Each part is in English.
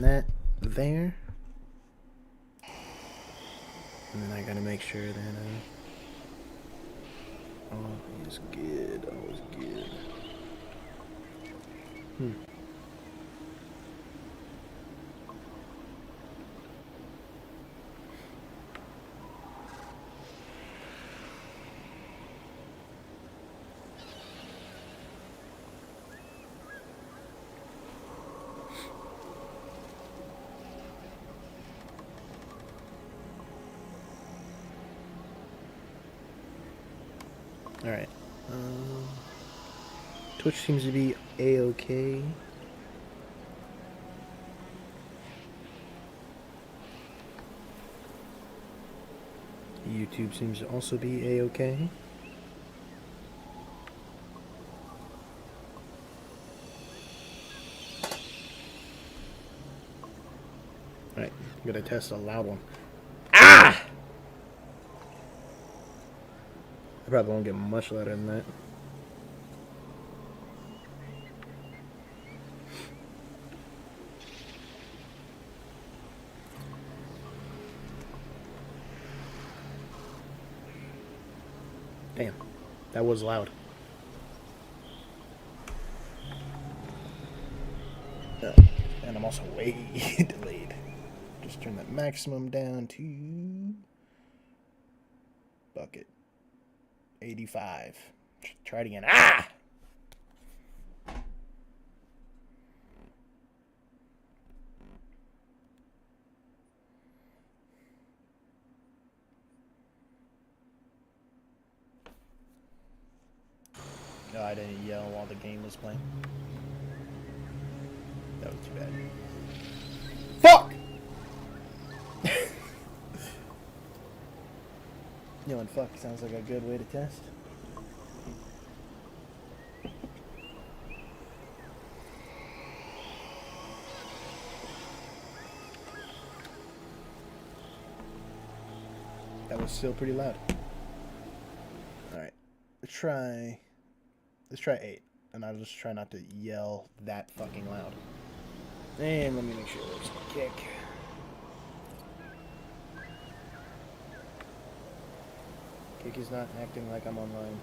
that there. And then I gotta make sure that all is good. All is good. Alright. Twitch seems to be A-okay. YouTube seems to also be A-okay. Alright, I'm gonna test a loud one. Ah! I probably won't get much louder than that. Damn, that was loud. And I'm also way delayed. Just turn that maximum down to bucket 85. Try it again. Ah! No, I didn't yell while the game was playing. That was too bad. Fuck! Yelling fuck sounds like a good way to test. That was still pretty loud. Alright. Let's try 8. And I'll just try not to yell that fucking loud. And let me make sure it works on kick. Kick is not acting like I'm online.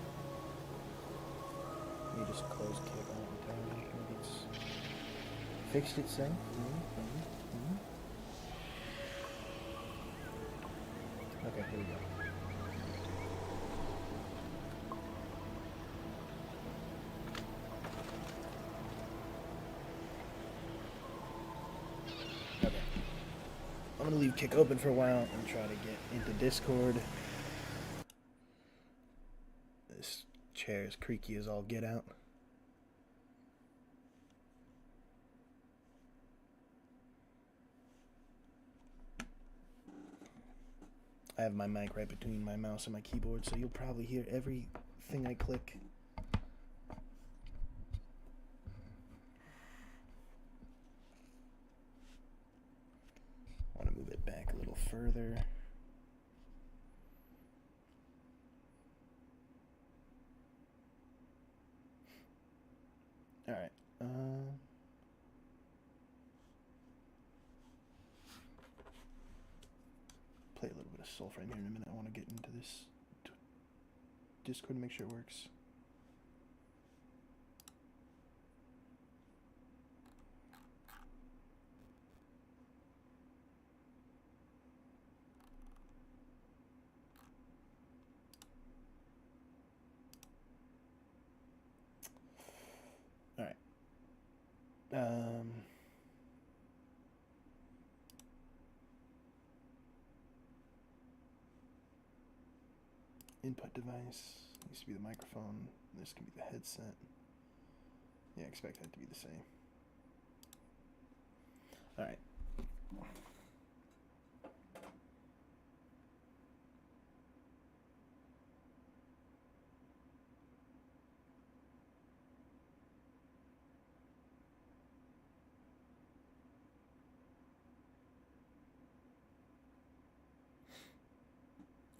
Let me just close kick all the time. Maybe it's fixed itself. Okay, here we go. Okay. I'm gonna leave kick open for a while and try to get into Discord. This chair is creaky as all get out. I have my mic right between my mouse and my keyboard, so you'll probably hear everything I click. I want to move it back a little further. All right. Play a little bit of Soulframe here in a minute. I want to get into this Discord to make sure it works. All right. Input device needs to be the microphone. This can be the headset. Yeah, I expect that to be the same. All right.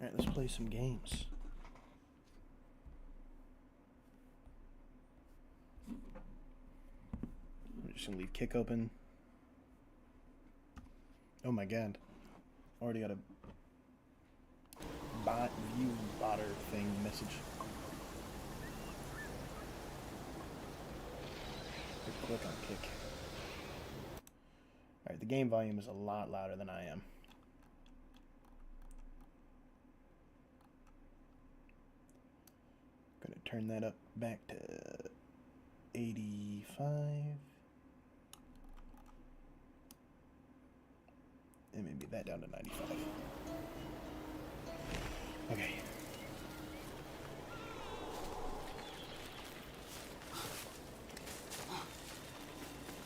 All right, let's play some games. I'm just gonna leave kick open. Oh my god. Already got a bot view botter thing message. Click on kick. Alright, the game volume is a lot louder than I am. Gonna turn that up back to 85. And maybe that down to 95. Okay.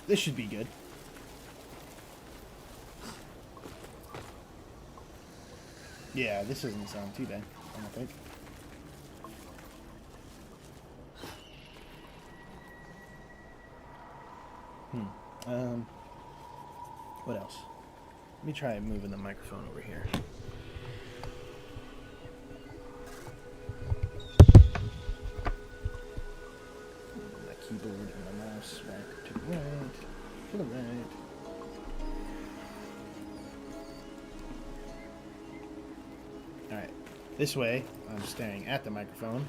This should be good. Yeah, this doesn't sound too bad, I don't think. What else? Let me try moving the microphone over here. My keyboard and my mouse back to the right, to the right. Alright, this way I'm staring at the microphone.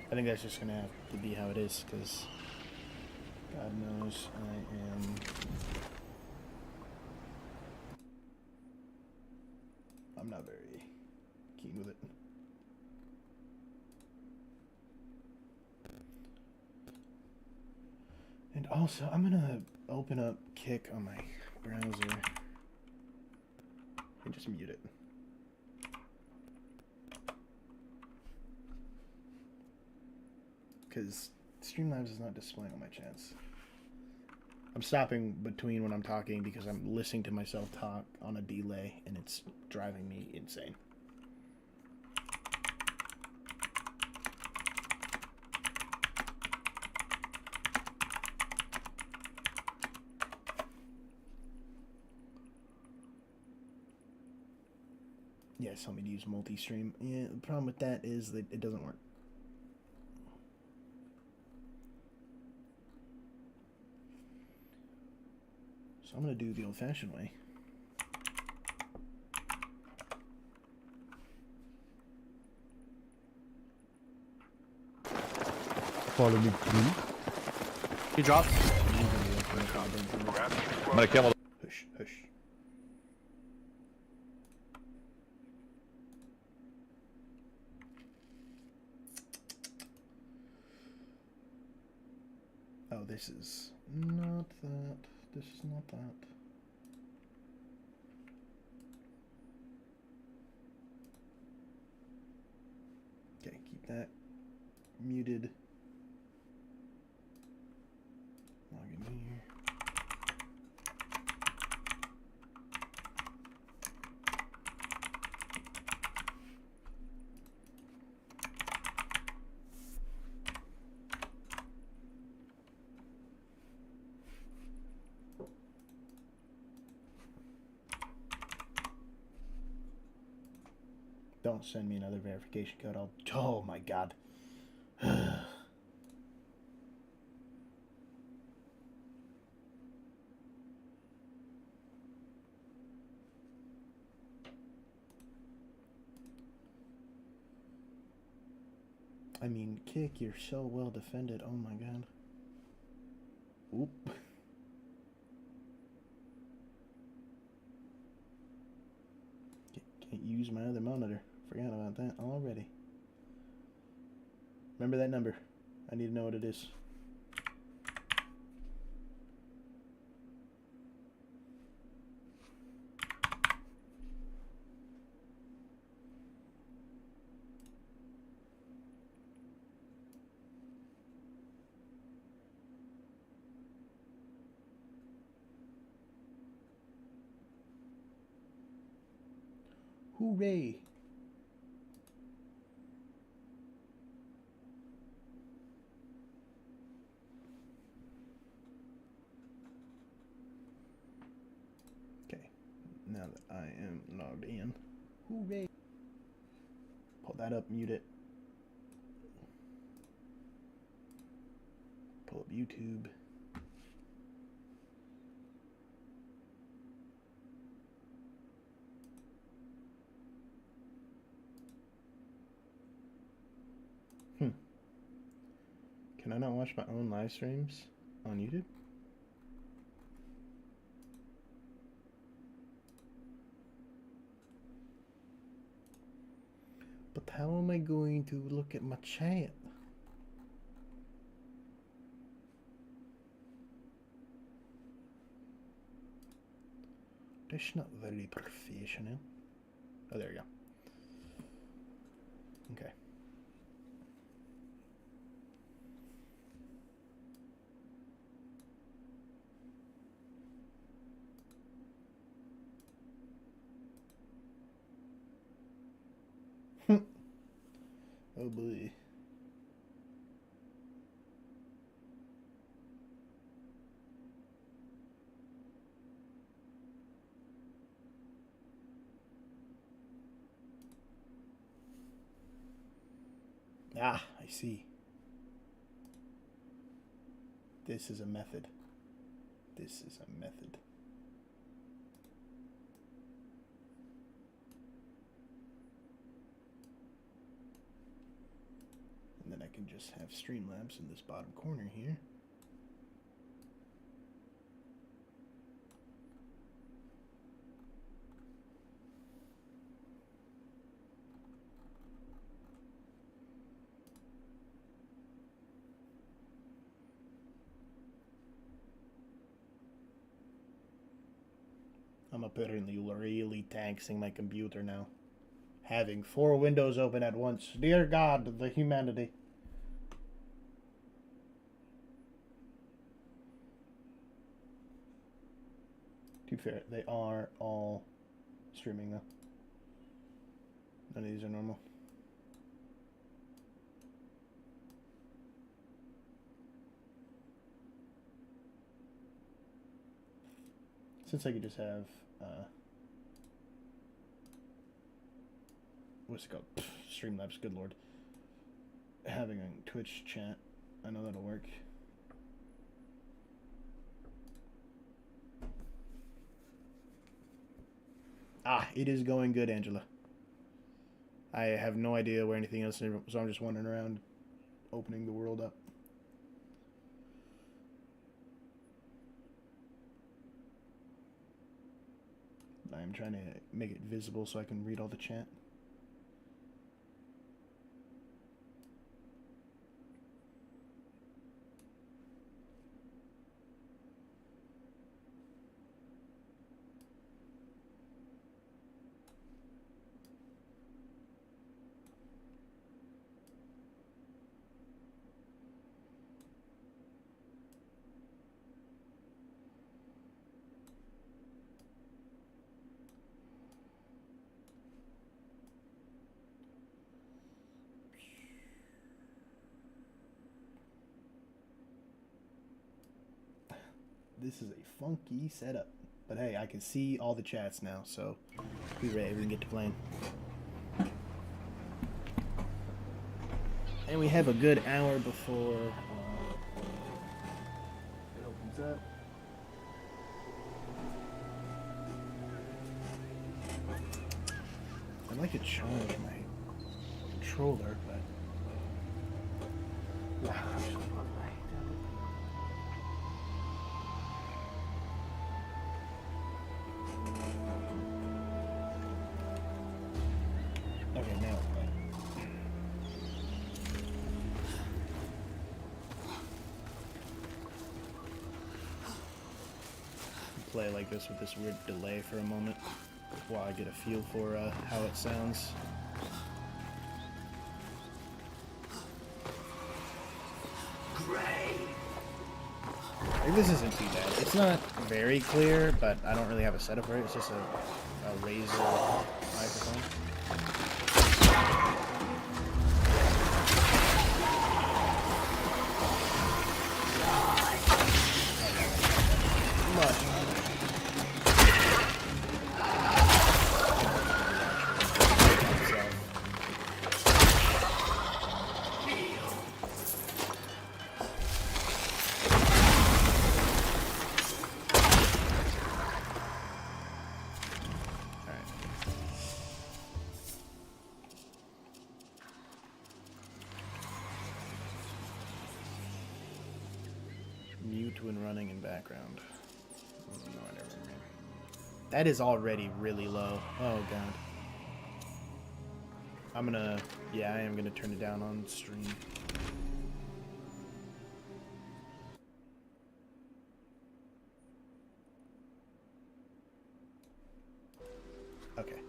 I think that's just gonna have to be how it is, because God knows I am I'm not very keen with it. And also, I'm gonna open up Kick on my browser and just mute it. Because Streamlabs is not displaying on my chance. I'm stopping between when I'm talking because I'm listening to myself talk on a delay and it's driving me insane. Yes, help me to use multi-stream. Yeah, the problem with that is that it doesn't work. So I'm going to do the old-fashioned way. Follow me, please. He dropped. I'm gonna kill him. Hush, hush. Oh, this is not that. This is not that. Okay, keep that muted. Log in here. Don't send me another verification code. Oh my god. I mean, Kick, you're so well defended. Oh my god. Oop. Can't use my other monitor. Forgot about that already. Remember that number. I need to know what it is. Hooray! Okay, now that I am logged in, hooray! Pull that up, mute it. pull up YouTube. Can I not watch my own live streams on YouTube? But how am I going to look at my chat? That's not very professional. Oh, there we go. Okay. Oh boy. Ah, I see. This is a method. This is a method. And then I can just have Streamlabs in this bottom corner here. I'm apparently really taxing my computer now. Having 4 windows open at once. Dear God, the humanity. To be fair, they are all streaming though. None of these are normal. Since I could just have, what's it called? Streamlabs, good lord. Having a Twitch chat, I know that'll work. Ah, it is going good, Angela. I have no idea where anything else is, so I'm just wandering around, opening the world up. I'm trying to make it visible so I can read all the chat. This is a funky setup. But hey, I can see all the chats now, so be ready. We can get to playing. And we have a good hour before it opens up. I'd like to charge my controller, but... Wow. Okay, now play like this with this weird delay for a moment while I get a feel for how it sounds. Maybe this isn't too bad. It's not very clear, but I don't really have a setup for it. It's just a Raidn microphone. mute when running in background. No, I never remember. That is already really low. Oh god. Yeah, I am gonna turn it down on stream. Okay.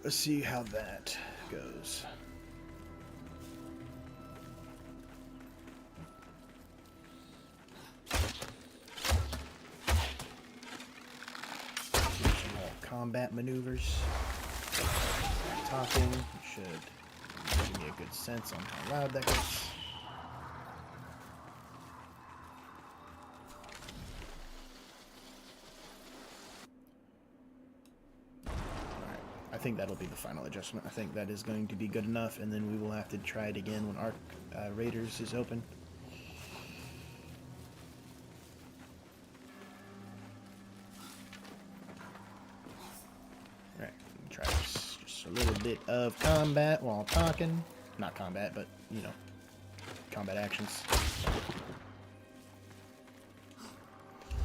Let's see how that goes. Some more combat maneuvers. Talking should give me a good sense on how loud that gets. Alright, I think that'll be the final adjustment. I think that is going to be good enough, and then we will have to try it again when Arc Raiders is open. Alright, try this. Just a little bit of combat while talking. Not combat, but, you know, combat actions.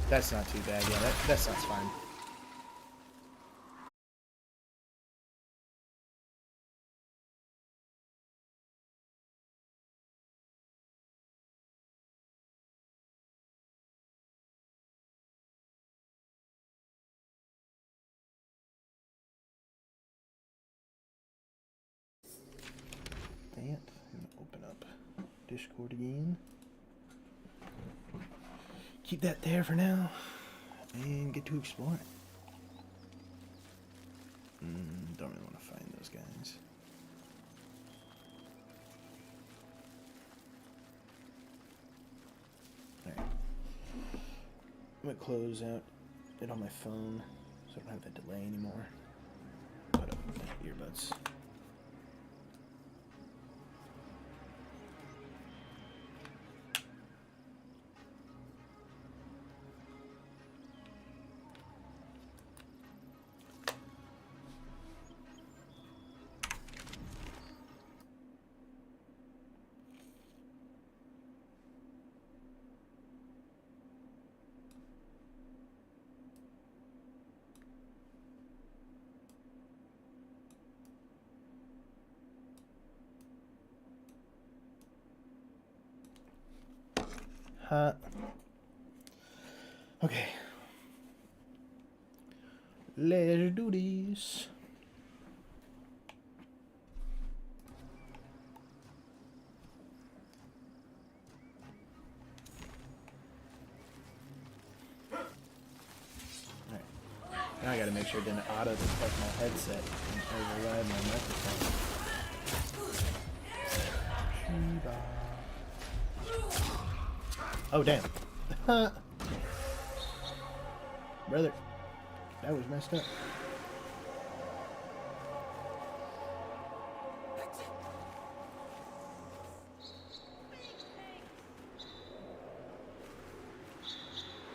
That's not too bad. Yeah, that sounds fine. That. I'm gonna open up Discord again. Keep that there for now, and get to exploring. Don't really want to find those guys. Alright. I'm gonna close out it on my phone so I don't have that delay anymore. Put up my earbuds. Okay. Let's do this. Alright. Now I gotta make sure it didn't auto-detect my headset and override my microphone. Oh, damn. Brother, that was messed up.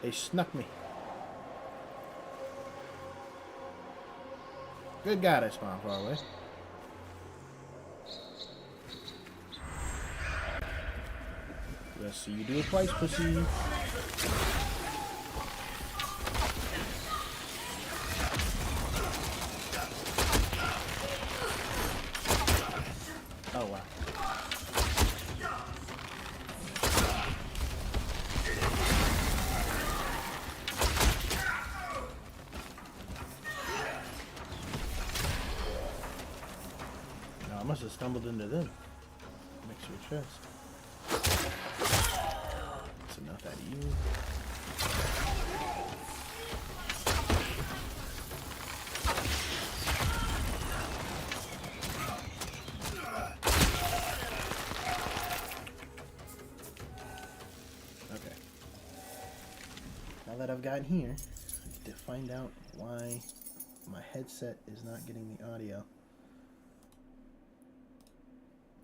They snuck me. Good God, I spawned far away. Let's see you do it twice, pussy. Oh, wow. No, I must have stumbled into them. Makes your chest. That's enough out of you. Okay. Now that I've gotten here, I need to find out why my headset is not getting the audio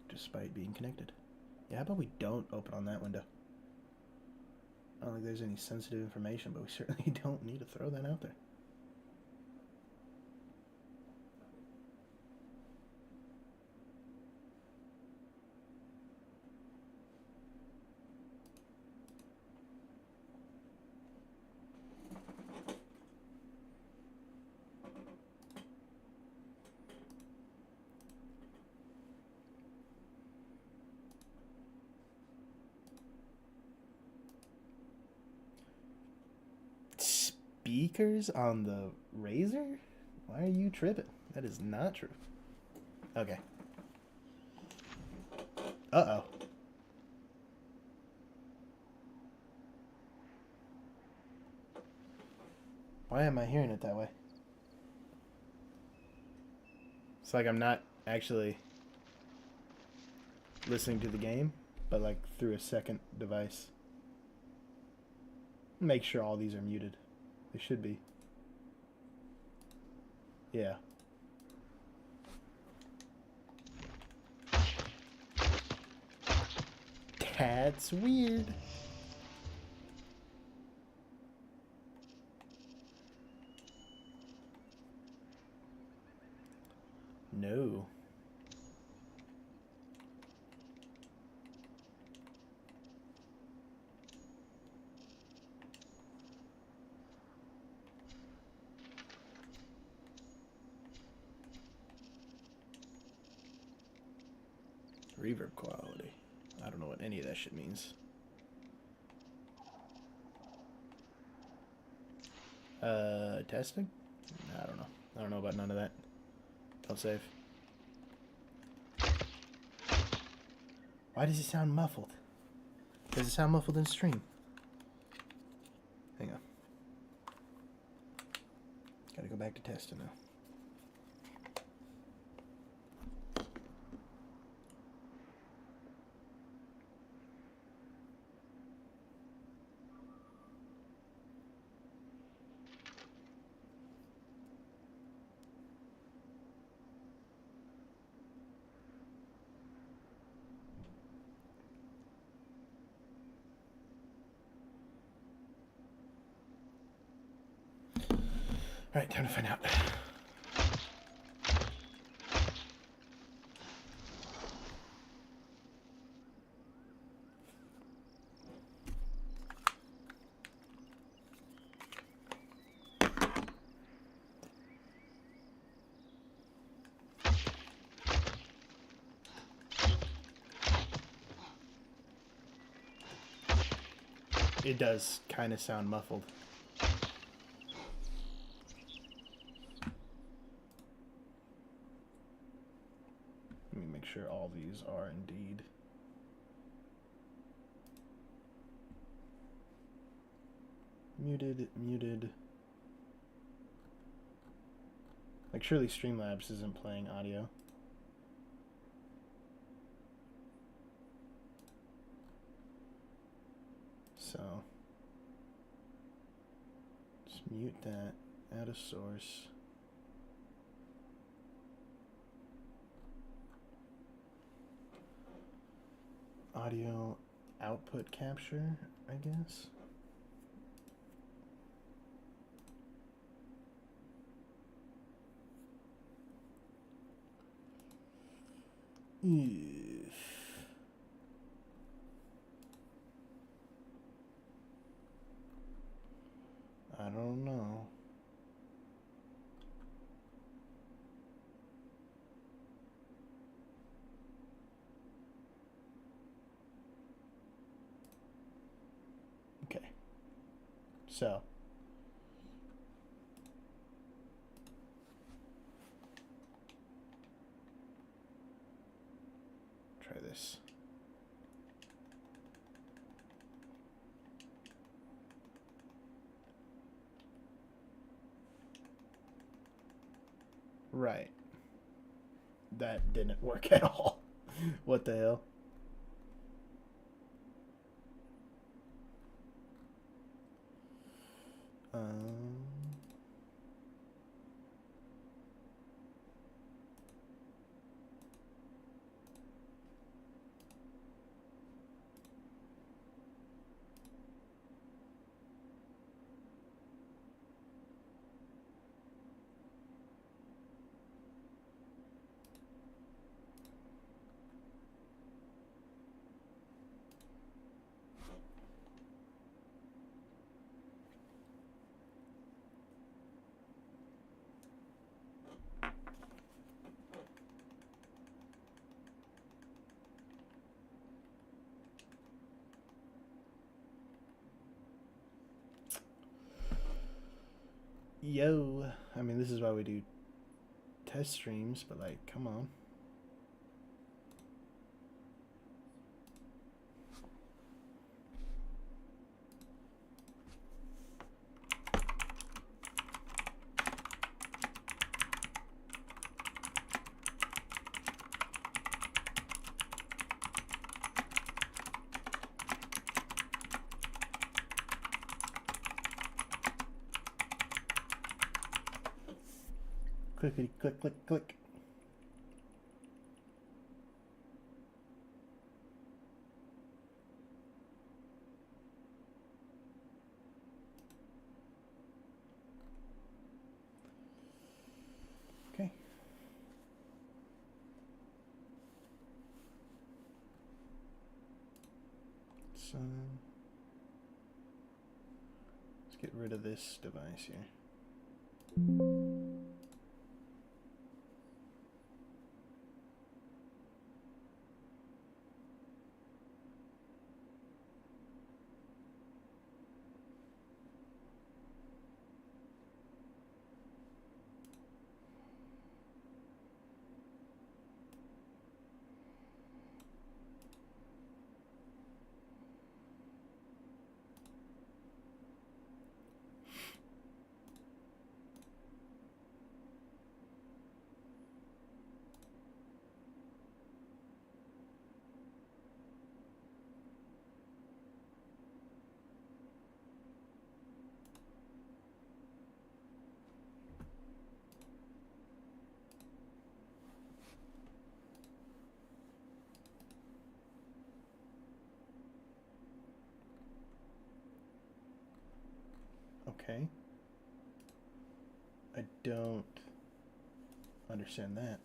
despite being connected. Yeah, how about we don't open on that window? I don't think there's any sensitive information, but we certainly don't need to throw that out there. speakers on the Razor? Why are you tripping? That is not true. Okay. Uh-oh. Why am I hearing it that way? It's like I'm not actually listening to the game, but like through a second device. Make sure all these are muted. They should be. Yeah. That's weird. No. Reverb quality. I don't know what any of that shit means. Testing? I don't know. I don't know about none of that. Don't save. Why does it sound muffled? Does it sound muffled in stream? Hang on. Gotta go back to testing now. Alright, time to find out. It does kind of sound muffled. Let me make sure all these are indeed. Muted, muted. Like, surely Streamlabs isn't playing audio. So, just mute that, add a source. Audio output capture, I guess. I don't know. Okay. So. Try this. Right. That didn't work at all. What the hell? Yo, I mean, this is why we do test streams, but like, come on. Clickety click click click. Okay. So let's get rid of this device here. Okay. I don't understand that.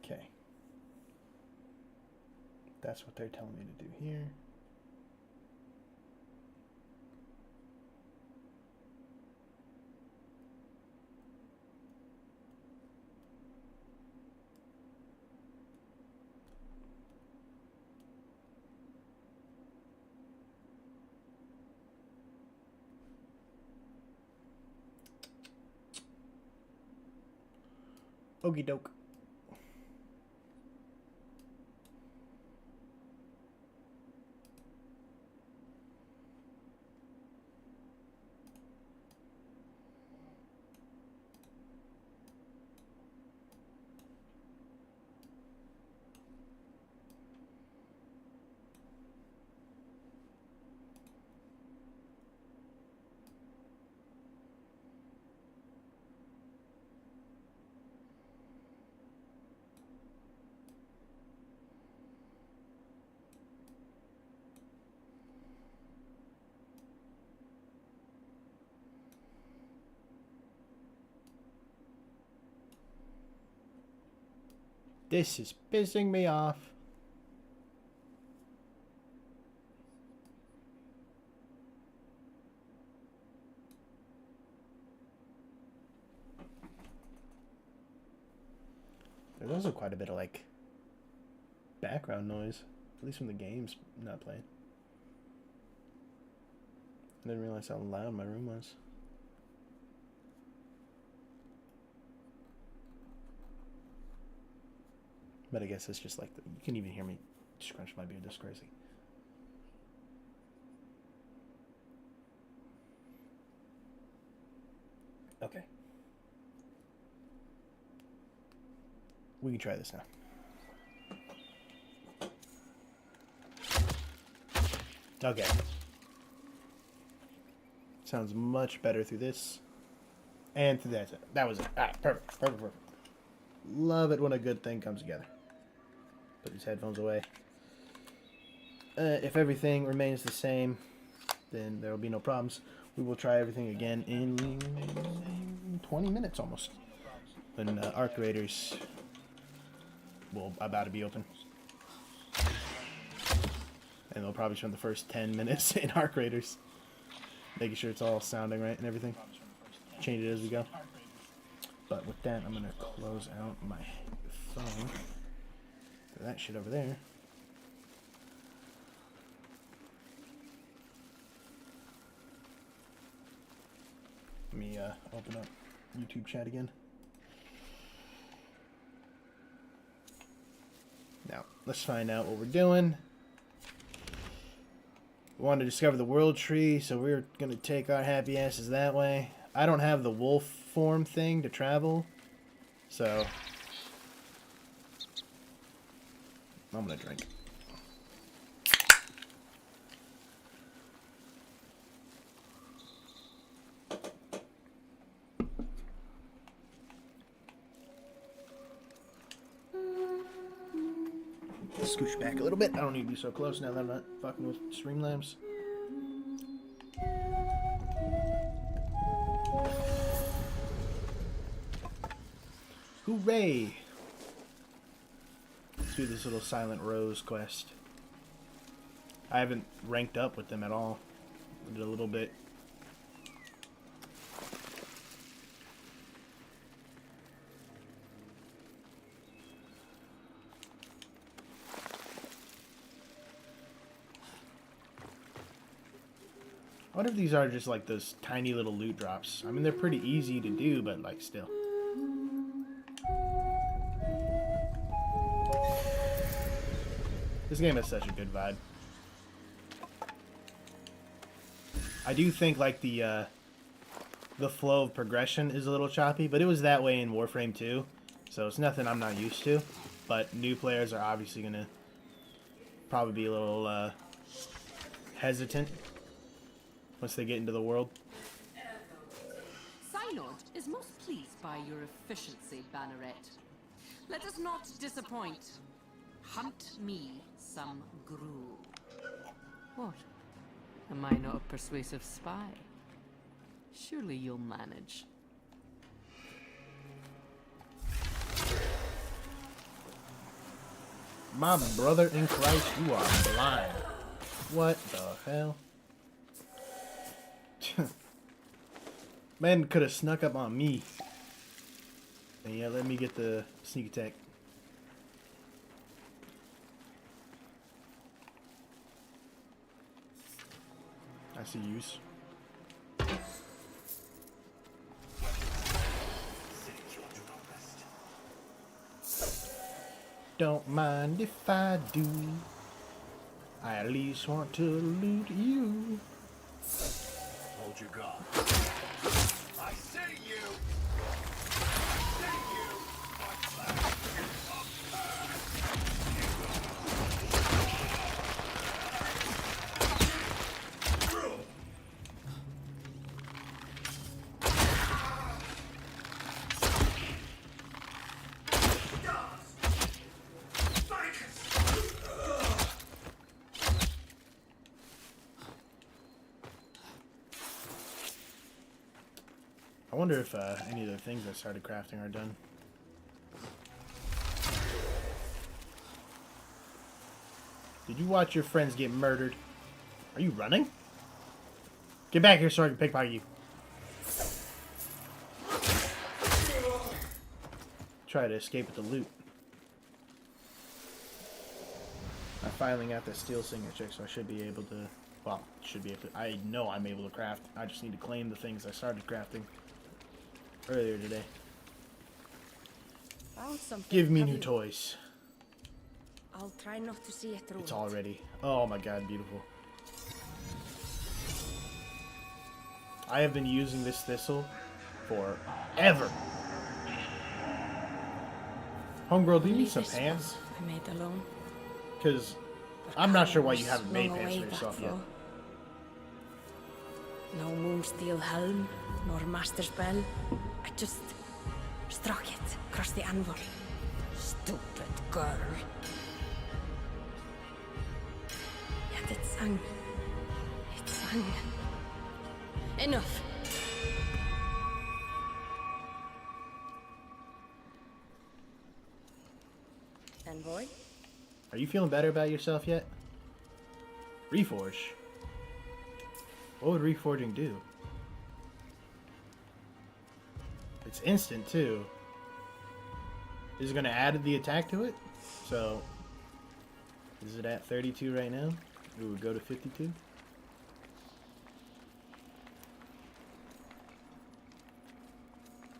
Okay. That's what they're telling me to do here. Okie doke. This is pissing me off. There's also quite a bit of like background noise, at least when the game's not playing. I didn't realize how loud my room was. But I guess it's just like, you can even hear me scrunch my beard. That's crazy. Okay. We can try this now. Okay. Sounds much better through this. And that's it. That was it. Alright, perfect. Perfect, perfect. Love it when a good thing comes together. Put these headphones away. If everything remains the same, then there will be no problems. We will try everything again in 20 minutes almost. When Arc Raiders will about to be open. And they'll probably spend the first 10 minutes in Arc Raiders. Making sure it's all sounding right and everything. Change it as we go. But with that, I'm going to close out my phone. Put that shit over there. Let me open up YouTube chat again. Now, let's find out what we're doing. We want to discover the world tree, so we're going to take our happy asses that way. I don't have the wolf form thing to travel, so I'm going to drink. Scooch back a little bit. I don't need to be so close now that I'm not fucking with Streamlabs. Hooray! Let's do this little Silent Rose quest. I haven't ranked up with them at all. I did a little bit. I wonder if these are just like those tiny little loot drops. I mean, they're pretty easy to do, but like still. This game has such a good vibe. I do think like the flow of progression is a little choppy, but it was that way in Warframe 2, so it's nothing I'm not used to. But new players are obviously gonna probably be a little hesitant once they get into the world. Synod is most pleased by your efficiency, Banneret. Let us not disappoint. Hunt me some gruel. What? Am I not a persuasive spy? Surely you'll manage. My brother in Christ, you are blind. What the hell? Man could have snuck up on me. And yeah, let me get the sneak attack. I see yous. Don't mind if I do. I at least want to loot you. Hold your gun. I see you! I see you! I wonder if any of the things I started crafting are done. Did you watch your friends get murdered? Are you running? Get back here so I can pickpocket you. Try to escape with the loot. I finally got the steel singer check, so I should be able to... Well, should be able to... I know I'm able to craft. I just need to claim the things I started crafting earlier today. Found something. Give me Have new you? toys. I'll try not to see it through. It's all ready. Oh my god, beautiful. I have been using this thistle forever. Homegirl, do you need some This pants? one I made alone. Because I'm not sure why you haven't made pants for yourself yet. No moonsteel helm, nor master spell. I just struck it across the anvil. Stupid girl. Yet it sang. It sang. Enough. Envoy? Are you feeling better about yourself yet? Reforge. What would reforging do? It's instant too. Is it going to add the attack to it? So, is it at 32 right now? We would go to 52.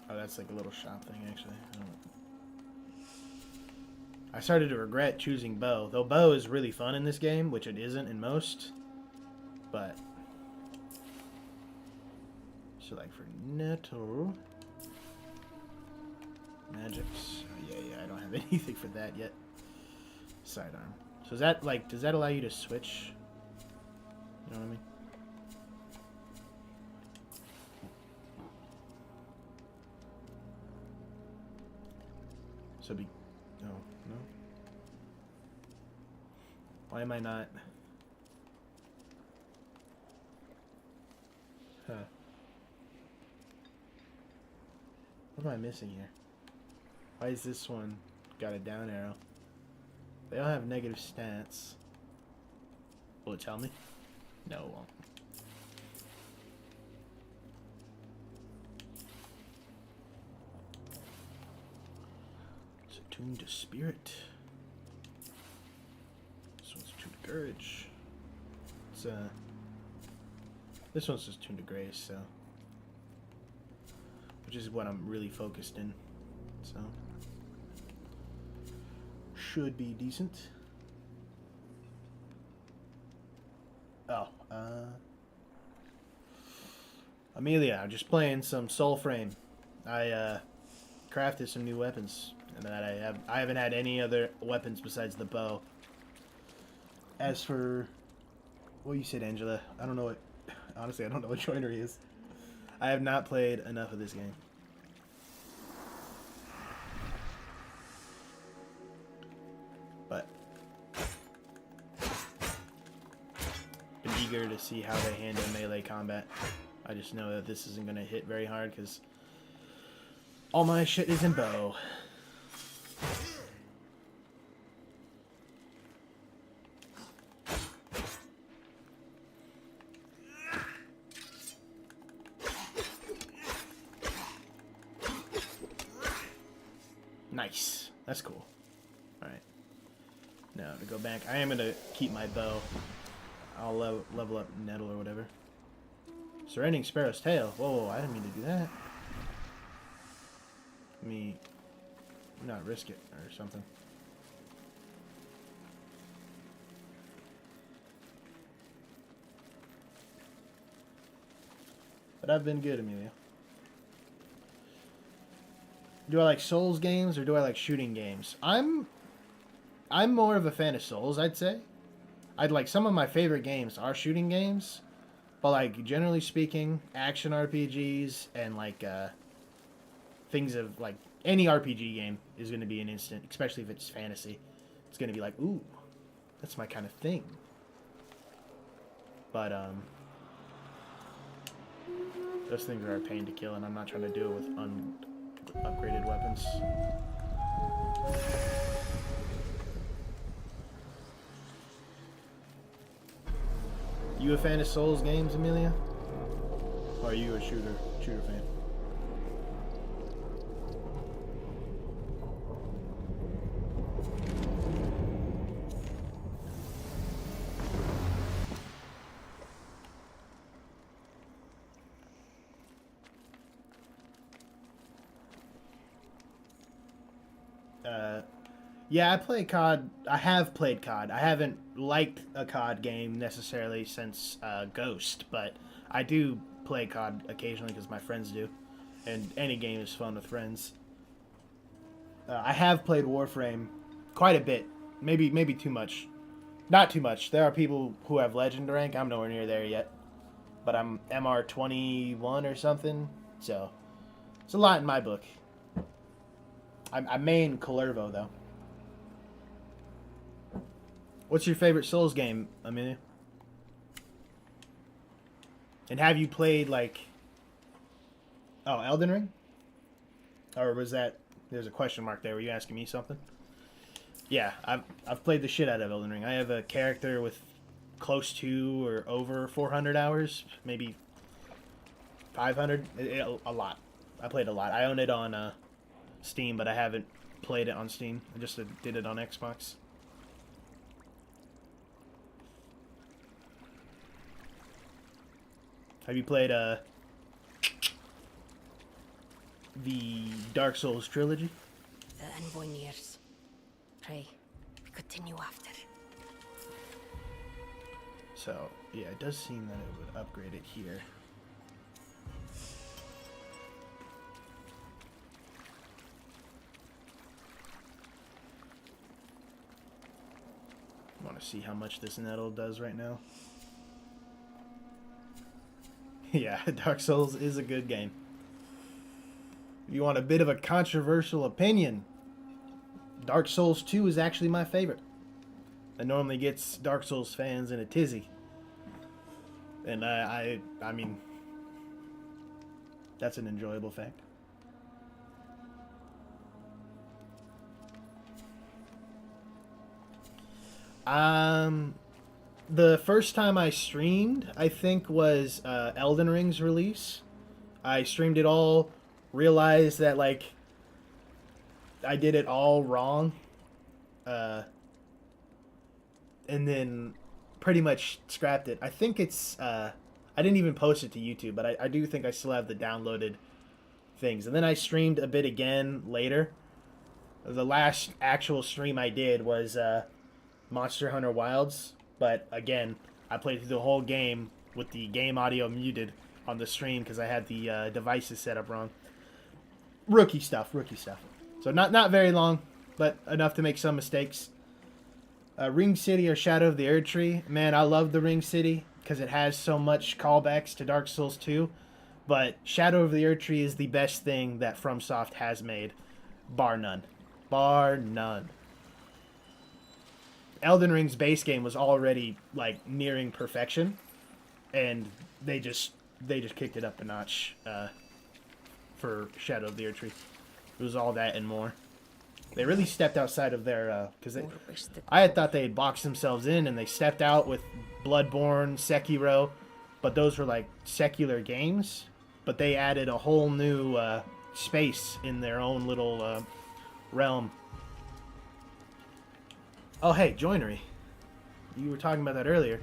Oh, that's like a little shop thing actually. I started to regret choosing bow. Though bow is really fun in this game, which it isn't in most. But so like for nettle magics. Oh, yeah, I don't have anything for that yet. Sidearm. So is that like, does that allow you to switch? You know what I mean? So be, no. Why am I not? Huh. What am I missing here? Why is this one got a down arrow? They all have negative stats. Will it tell me? No, it won't. It's attuned to spirit. This one's attuned to courage. It's this one's just attuned to grace, so, which is what I'm really focused in. So should be decent. Oh, Amelia, I'm just playing some Soul Frame. I crafted some new weapons, and that I haven't had any other weapons besides the bow. As for what you said, Angela, I don't know what. Honestly, I don't know what joinery is. I have not played enough of this game. But I'm eager to see how they handle melee combat. I just know that this isn't going to hit very hard because all my shit is in bow. Nice. That's cool. Alright. Now, to go back, I am going to keep my bow. I'll level up Nettle or whatever. Surrendering Sparrow's Tail. Whoa, I didn't mean to do that. Let me not risk it or something. But I've been good, Amelia. Do I like Souls games or do I like shooting games? I'm more of a fan of Souls, I'd say. I'd like some of my favorite games are shooting games, but like generally speaking, action RPGs and like things of like any RPG game is going to be an instant, especially if it's fantasy. It's going to be like, ooh, that's my kind of thing. But those things are a pain to kill, and I'm not trying to do it with upgraded weapons. You a fan of Souls games, Amelia? Or are you a shooter fan? Yeah, I play COD. I have played COD. I haven't liked a COD game necessarily since Ghost, but I do play COD occasionally because my friends do, and any game is fun with friends. I have played Warframe quite a bit, maybe too much. Not too much. There are people who have legend rank. I'm nowhere near there yet, but I'm MR 21 or something. So it's a lot in my book. I main Cullervo though. What's your favorite Souls game, Amelia? And have you played like Elden Ring? Or was that there's a question mark there? Were you asking me something? Yeah, I've played the shit out of Elden Ring. I have a character with close to or over 400 hours, maybe 500, a lot. I played a lot. I own it on Steam, but I haven't played it on Steam. I just did it on Xbox. Have you played the Dark Souls trilogy? The envoy nears. Pray, we continue after. So, yeah, it does seem that it would upgrade it here. I want to see how much this nettle does right now. Yeah, Dark Souls is a good game. If you want a bit of a controversial opinion, Dark Souls 2 is actually my favorite. It normally gets Dark Souls fans in a tizzy. And I mean, that's an enjoyable fact. The first time I streamed, I think, was Elden Ring's release. I streamed it all, realized that, like, I did it all wrong. And then pretty much scrapped it. I think it's, I didn't even post it to YouTube, but I do think I still have the downloaded things. And then I streamed a bit again later. The last actual stream I did was Monster Hunter Wilds. But again, I played through the whole game with the game audio muted on the stream because I had the devices set up wrong. Rookie stuff. So not very long, but enough to make some mistakes. Ring City or Shadow of the Erd Tree. Man, I love the Ring City because it has so much callbacks to Dark Souls 2. But Shadow of the Erd Tree is the best thing that FromSoft has made. Bar none. Bar none. Elden Ring's base game was already like nearing perfection, and they just kicked it up a notch for Shadow of the Erd Tree. It was all that and more. They really stepped outside of their because I had thought they had boxed themselves in, and they stepped out with Bloodborne, Sekiro, but those were like secular games. But they added a whole new space in their own little realm. Oh, hey, joinery. You were talking about that earlier.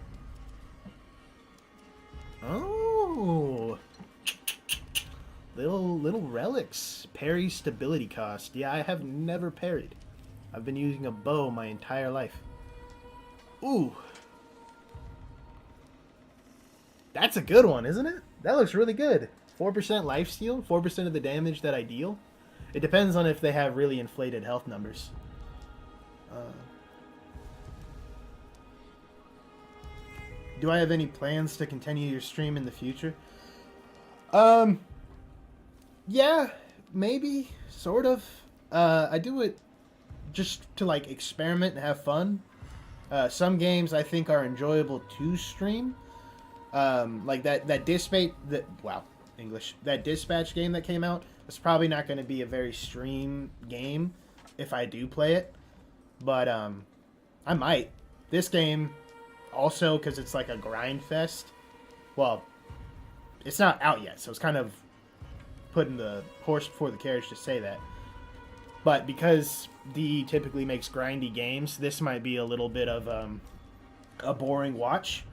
Oh. Little relics. Parry stability cost. Yeah, I have never parried. I've been using a bow my entire life. Ooh. That's a good one, isn't it? That looks really good. 4% lifesteal, 4% of the damage that I deal. It depends on if they have really inflated health numbers. Do I have any plans to continue your stream in the future? Yeah, maybe, sort of. I do it just to, like, experiment and have fun. Some games I think are enjoyable to stream. Like that Dispatch, that Dispatch game that came out. It's probably not going to be a very stream game if I do play it. But, I might. This game, also, because it's like a grind fest. Well, it's not out yet, so it's kind of putting the horse before the carriage to say that. But because D typically makes grindy games, this might be a little bit of a boring watch.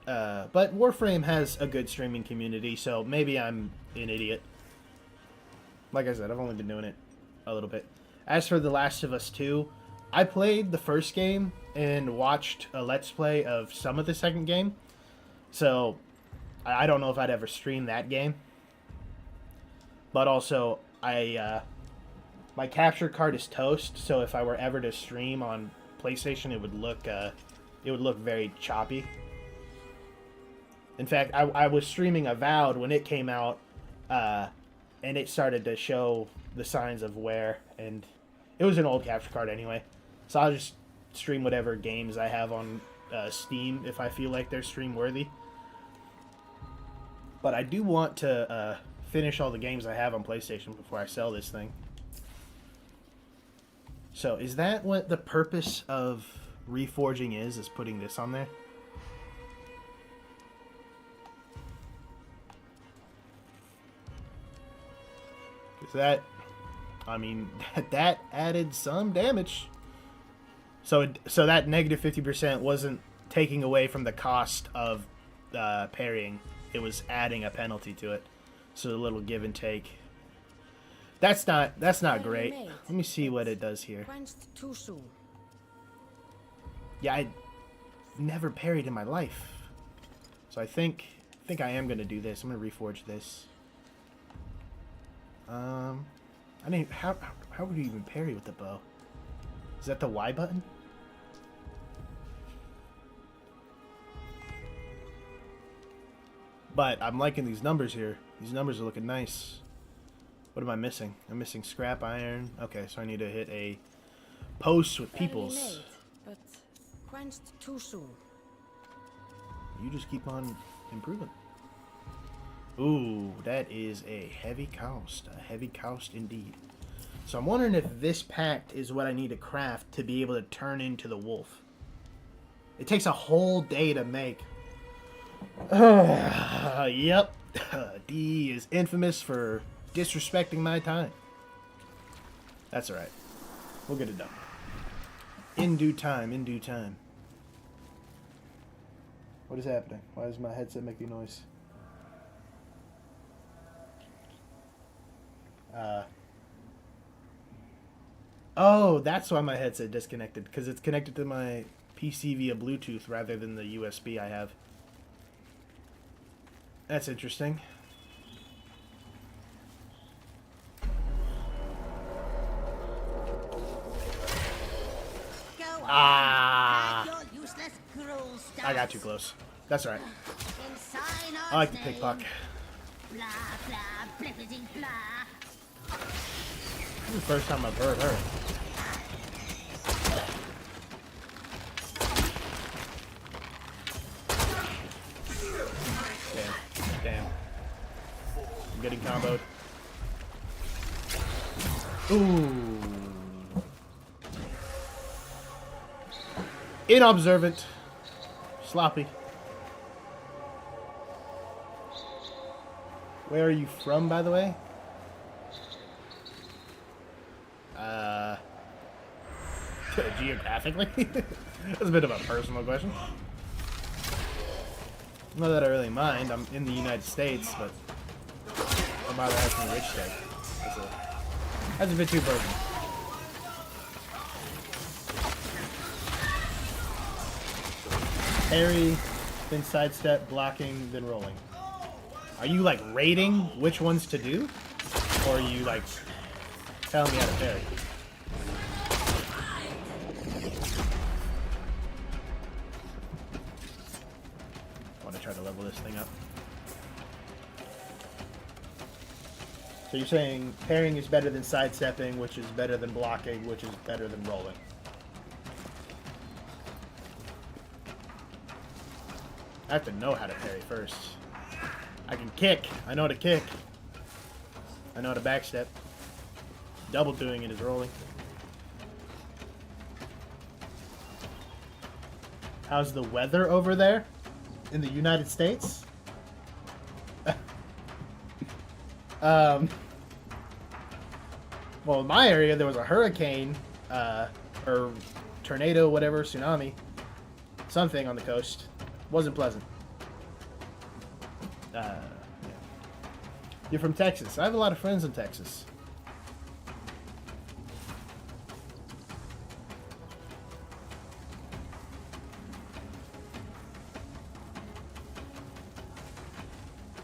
But Warframe has a good streaming community, so maybe I'm an idiot. Like I said, I've only been doing it a little bit. As for The Last of Us 2, I played the first game and watched a Let's Play of some of the second game. So, I don't know if I'd ever stream that game. But also, my capture card is toast, so if I were ever to stream on PlayStation, it would look very choppy. In fact, I was streaming Avowed when it came out, and it started to show the signs of wear, and it was an old capture card anyway. So I'll just stream whatever games I have on Steam if I feel like they're stream worthy. But I do want to finish all the games I have on PlayStation before I sell this thing. So is that what the purpose of reforging is putting this on there? Because that, I mean, that added some damage. So that negative 50% wasn't taking away from the cost of parrying. It was adding a penalty to it. So a little give and take. That's not great. Let me see what it does here. Quenched too soon. Yeah, I never parried in my life. So I think I am gonna do this. I'm gonna reforge this. I didn't. How would you even parry with the bow? Is that the Y button? But I'm liking these numbers here. These numbers are looking nice. What am I missing? I'm missing scrap iron. Okay, so I need to hit a post with peoples. Made, but quenched too soon. You just keep on improving. Ooh, that is a heavy cost. A heavy cost indeed. So I'm wondering if this pact is what I need to craft to be able to turn into the wolf. It takes a whole day to make. Yep. D is infamous for disrespecting my time. That's alright. We'll get it done. In due time, in due time. What is happening? Why is my headset making noise? Oh, that's why my headset disconnected. Because it's connected to my PC via Bluetooth rather than the USB I have. That's interesting. Go on. Ah! Have your useless gruel stuff. I got too close. That's alright. In Synod's I like the name. pickpock. Blah, blah, blippity, blah. This is the first time I've heard her. Damn. I'm getting comboed. Ooh. Inobservant. Sloppy. Where are you from, by the way? Geographically? That's a bit of a personal question. Not that I really mind. I'm in the United States, but I'm about to ask me which state. That's a bit too personal. Parry, then sidestep, blocking, then rolling. Are you like rating which ones to do? Or are you like telling me how to parry? I want to try to level this thing up. So you're saying parrying is better than sidestepping, which is better than blocking, which is better than rolling. I have to know how to parry first. I can kick. I know how to kick. I know how to backstep. Double doing it is rolling. How's the weather over there? In the United States? Well, in my area, there was a hurricane, or tornado, whatever, tsunami, something on the coast. Wasn't pleasant. Yeah. You're from Texas. I have a lot of friends in Texas.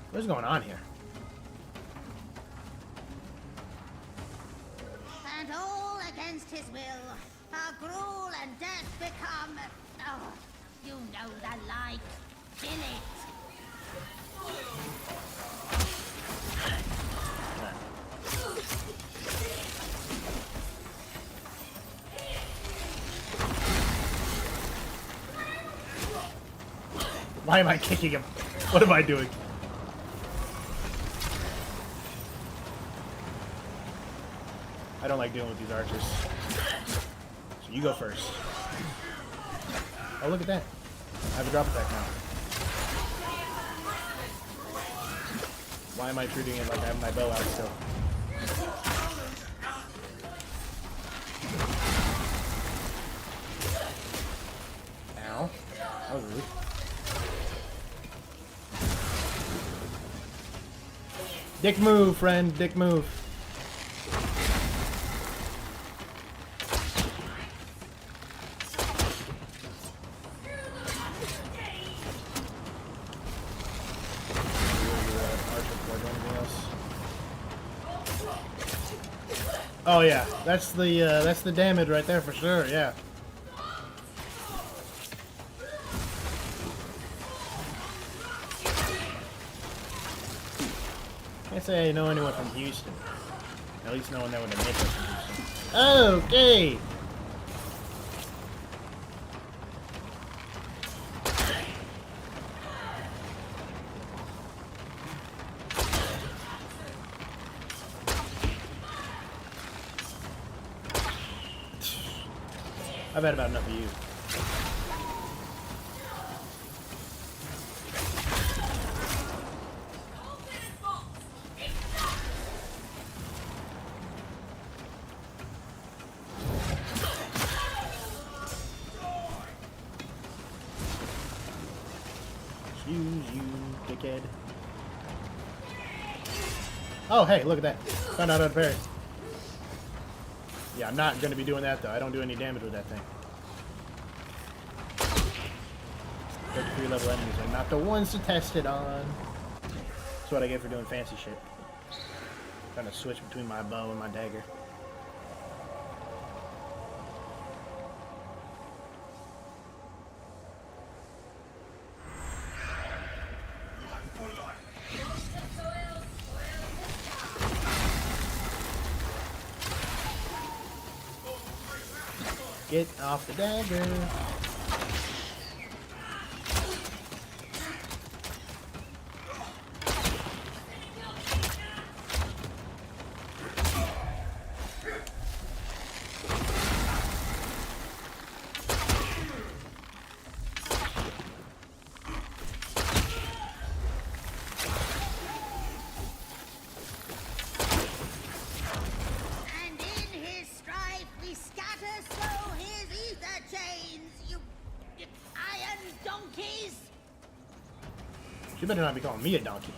What's going on here? And all against his will, our gruel and death become... Oh, you know the like. Kill it. Why am I kicking him? What am I doing? I don't like dealing with these archers. So you go first. Oh, look at that. I have a drop attack now. Why am I treating it like I have my bow out still? Ow. That was rude. Dick move, friend. Dick move. Oh yeah, that's the damage right there for sure. Yeah. Can't say I know anyone from Houston. At least no one that would admit us from Houston. Okay. I've had about enough of you. Excuse you, dickhead. Oh, hey, look at that. Found out how to parry. Yeah, I'm not going to be doing that, though. I don't do any damage with that thing. 33 level enemies are not the ones to test it on. That's what I get for doing fancy shit. Trying to switch between my bow and my dagger. Get off the dagger. And in his strife we scatter so his ether chains, you iron donkeys! You better not be calling me a donkey.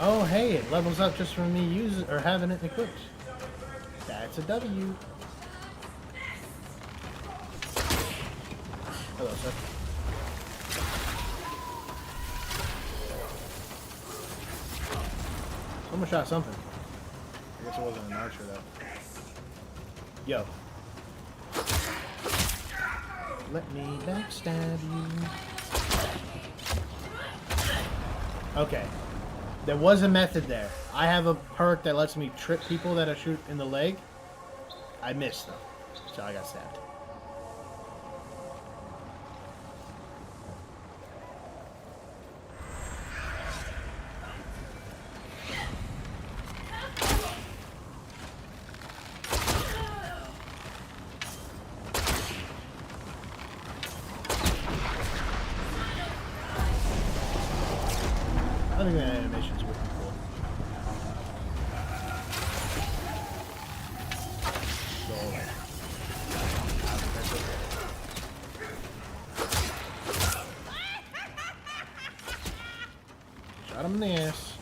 Oh, hey, it levels up just from me using or having it equipped. That's a W. Hello, sir. Someone shot something. I guess it wasn't an archer, though. Yo. Let me backstab you. Okay. There was a method there. I have a perk that lets me trip people that I shoot in the leg. I missed, though. So I got stabbed. from this.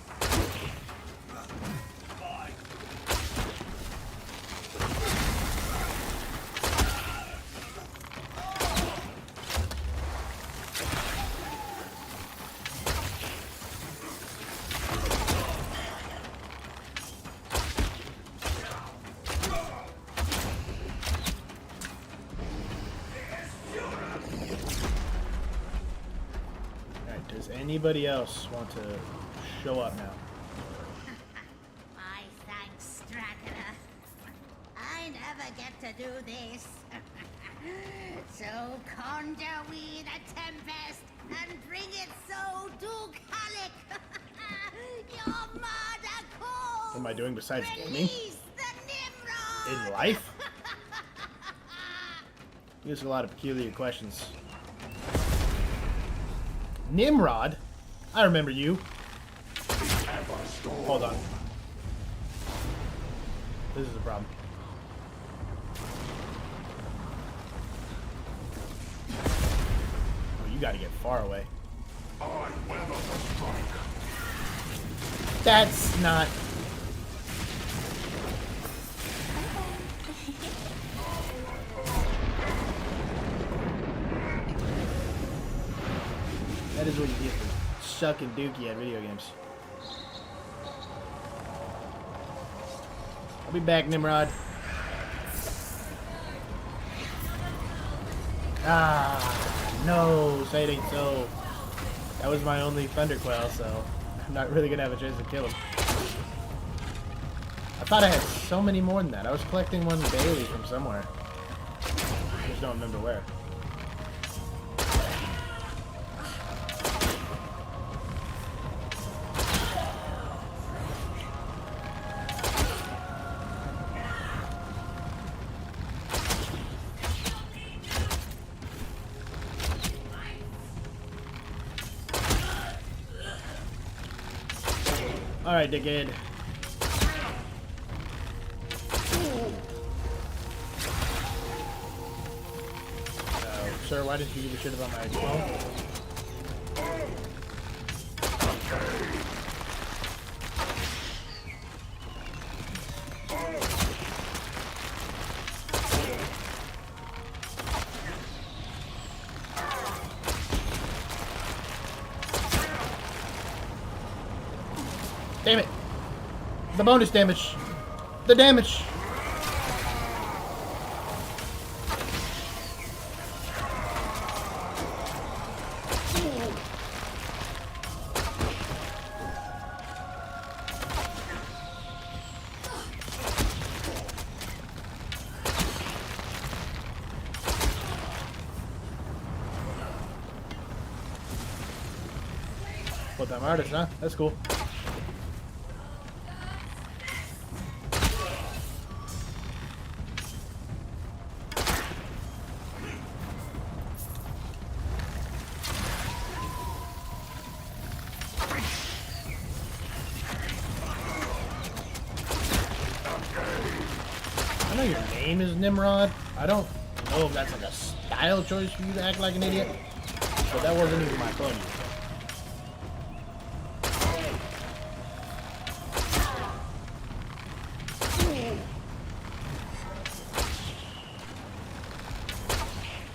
Alright, does anybody else want to show up now? My thanks, Dracula. I never get to do this. So conjure we the tempest and bring it so Duke-Halic. Your murder call. What am I doing besides gaming? Release the Nimrod. In life? These are a lot of peculiar questions. Nimrod? I remember you. Hold on. This is a problem. Oh, you gotta get far away. That's not... That is what you get for sucking dookie at video games. I'll be back, Nimrod. Ah, no, say it ain't so. That was my only Thunderquell, so I'm not really gonna have a chance to kill him. I thought I had so many more than that. I was collecting one daily from somewhere. I just don't remember where. Alright, dickhead. Sir, why didn't you give a shit about my phone? Damn it! The bonus damage! The damage! Full-time artist, huh? That's cool. I know your name is Nimrod. I don't know if that's like a style choice for you to act like an idiot, but that wasn't even my phone.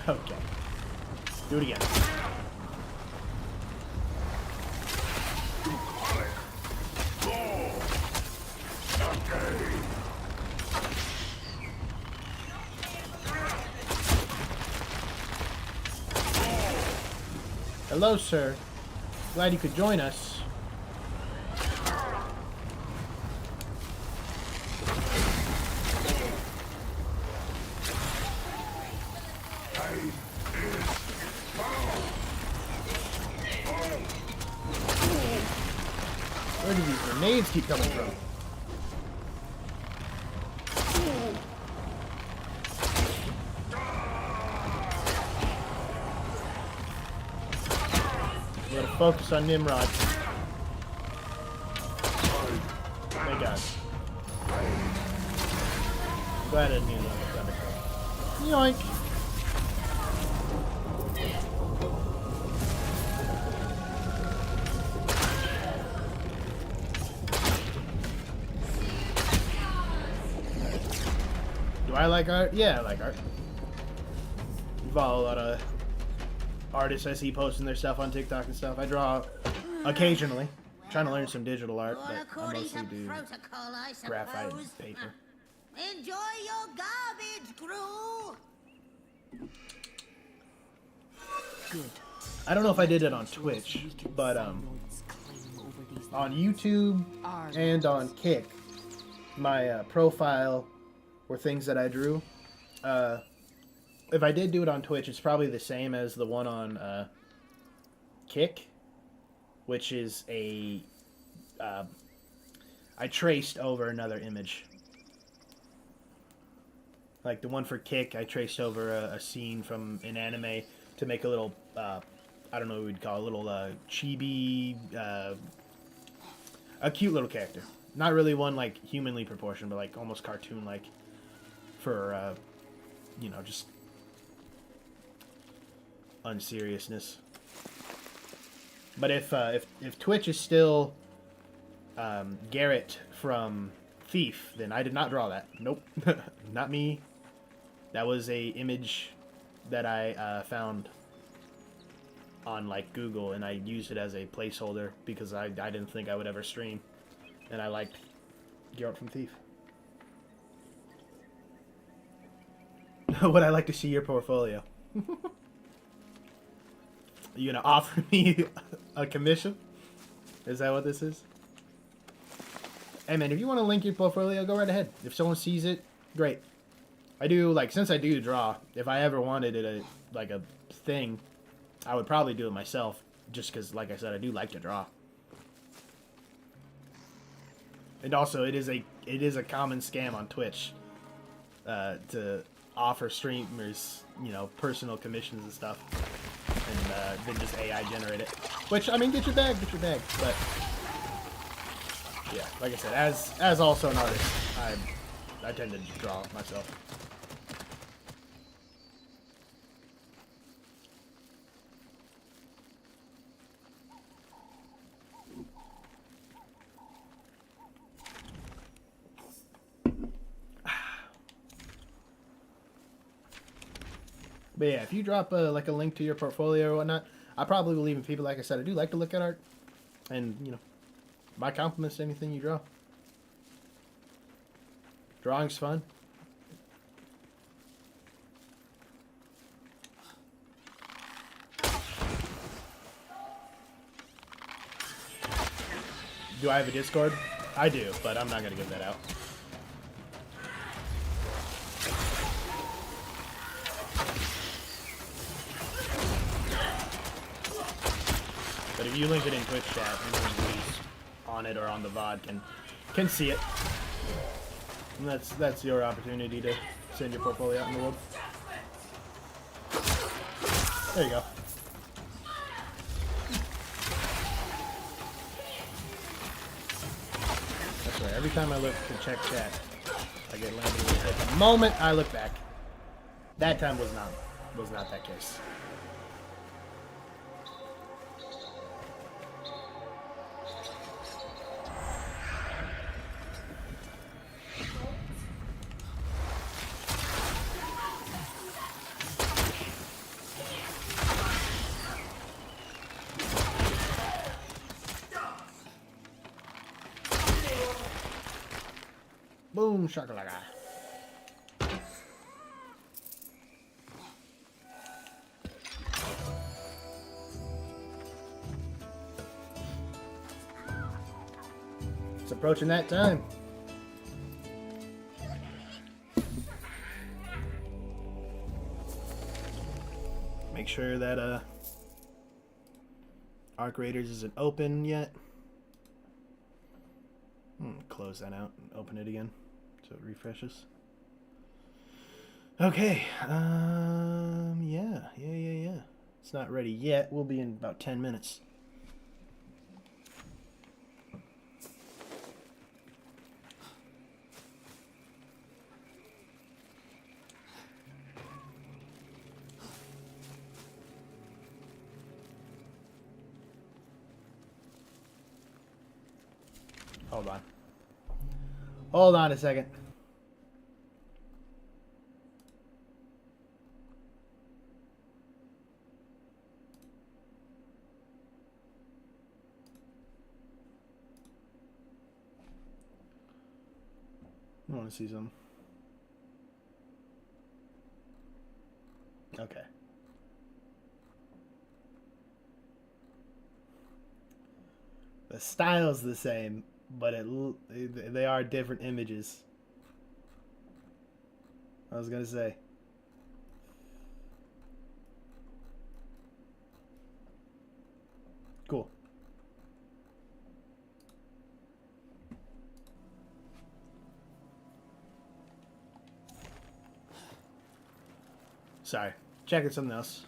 Okay. Do it again. Hello, sir. Glad you could join us. Where do these grenades keep coming from? We gotta focus on Nimrod. Thank God. I'm glad I didn't use that. Yoink! I like art? Yeah, I like art. Follow a lot of artists I see posting their stuff on TikTok and stuff. I draw occasionally. I'm trying to learn some digital art, All but I according mostly to do protocol, I graphite suppose. and paper. Enjoy your garbage, Gru. Good. I don't know if I did it on Twitch, but on YouTube and on Kick, my profile were things that I drew. If I did do it on Twitch, it's probably the same as the one on Kick, which is a I traced over another image. Like the one for Kick, I traced over a scene from an anime to make a little, I don't know what we'd call it, a little chibi, a cute little character. Not really one like humanly proportioned, but like almost cartoon-like for, you know, just unseriousness. But if Twitch is still Garrett from Thief, then I did not draw that. Nope, not me. That was a image that I found on like Google, and I used it as a placeholder because I didn't think I would ever stream, and I liked Garrett from Thief. Would I like to see your portfolio? You gonna offer me a commission? Is that what this is? Hey man, if you want to link your portfolio, go right ahead. If someone sees it, great. I do, like, since I do draw, if I ever wanted it like a thing, I would probably do it myself, just because, like I said, I do like to draw. And also, it is a common scam on Twitch to offer streamers, you know, personal commissions and stuff, and then just AI generate it. Which, I mean, get your bag, but yeah, like I said, as also an artist, I tend to draw myself. But yeah, if you drop like a link to your portfolio or whatnot, I probably will even people, like I said, I do like to look at art, and you know, my compliments to anything you draw. Drawing's fun. Do I have a Discord? I do, but I'm not gonna give that out. But if you link it in Twitch chat, anyone who's on it or on the VOD can see it. And that's your opportunity to send your portfolio out in the world. There you go. That's right. Every time I look to check chat, I get landed with it. The moment I look back, that time was not that case. Boom, shakalaka. It's approaching that time. Make sure that Arc Raiders isn't open yet. Close that out and open it again so it refreshes. Okay, yeah. It's not ready yet. We'll be in about 10 minutes. Hold on. Hold on a second. want to see some. Okay. The style's the same, but they are different images. I was gonna say. Cool. Sorry. Checking something else.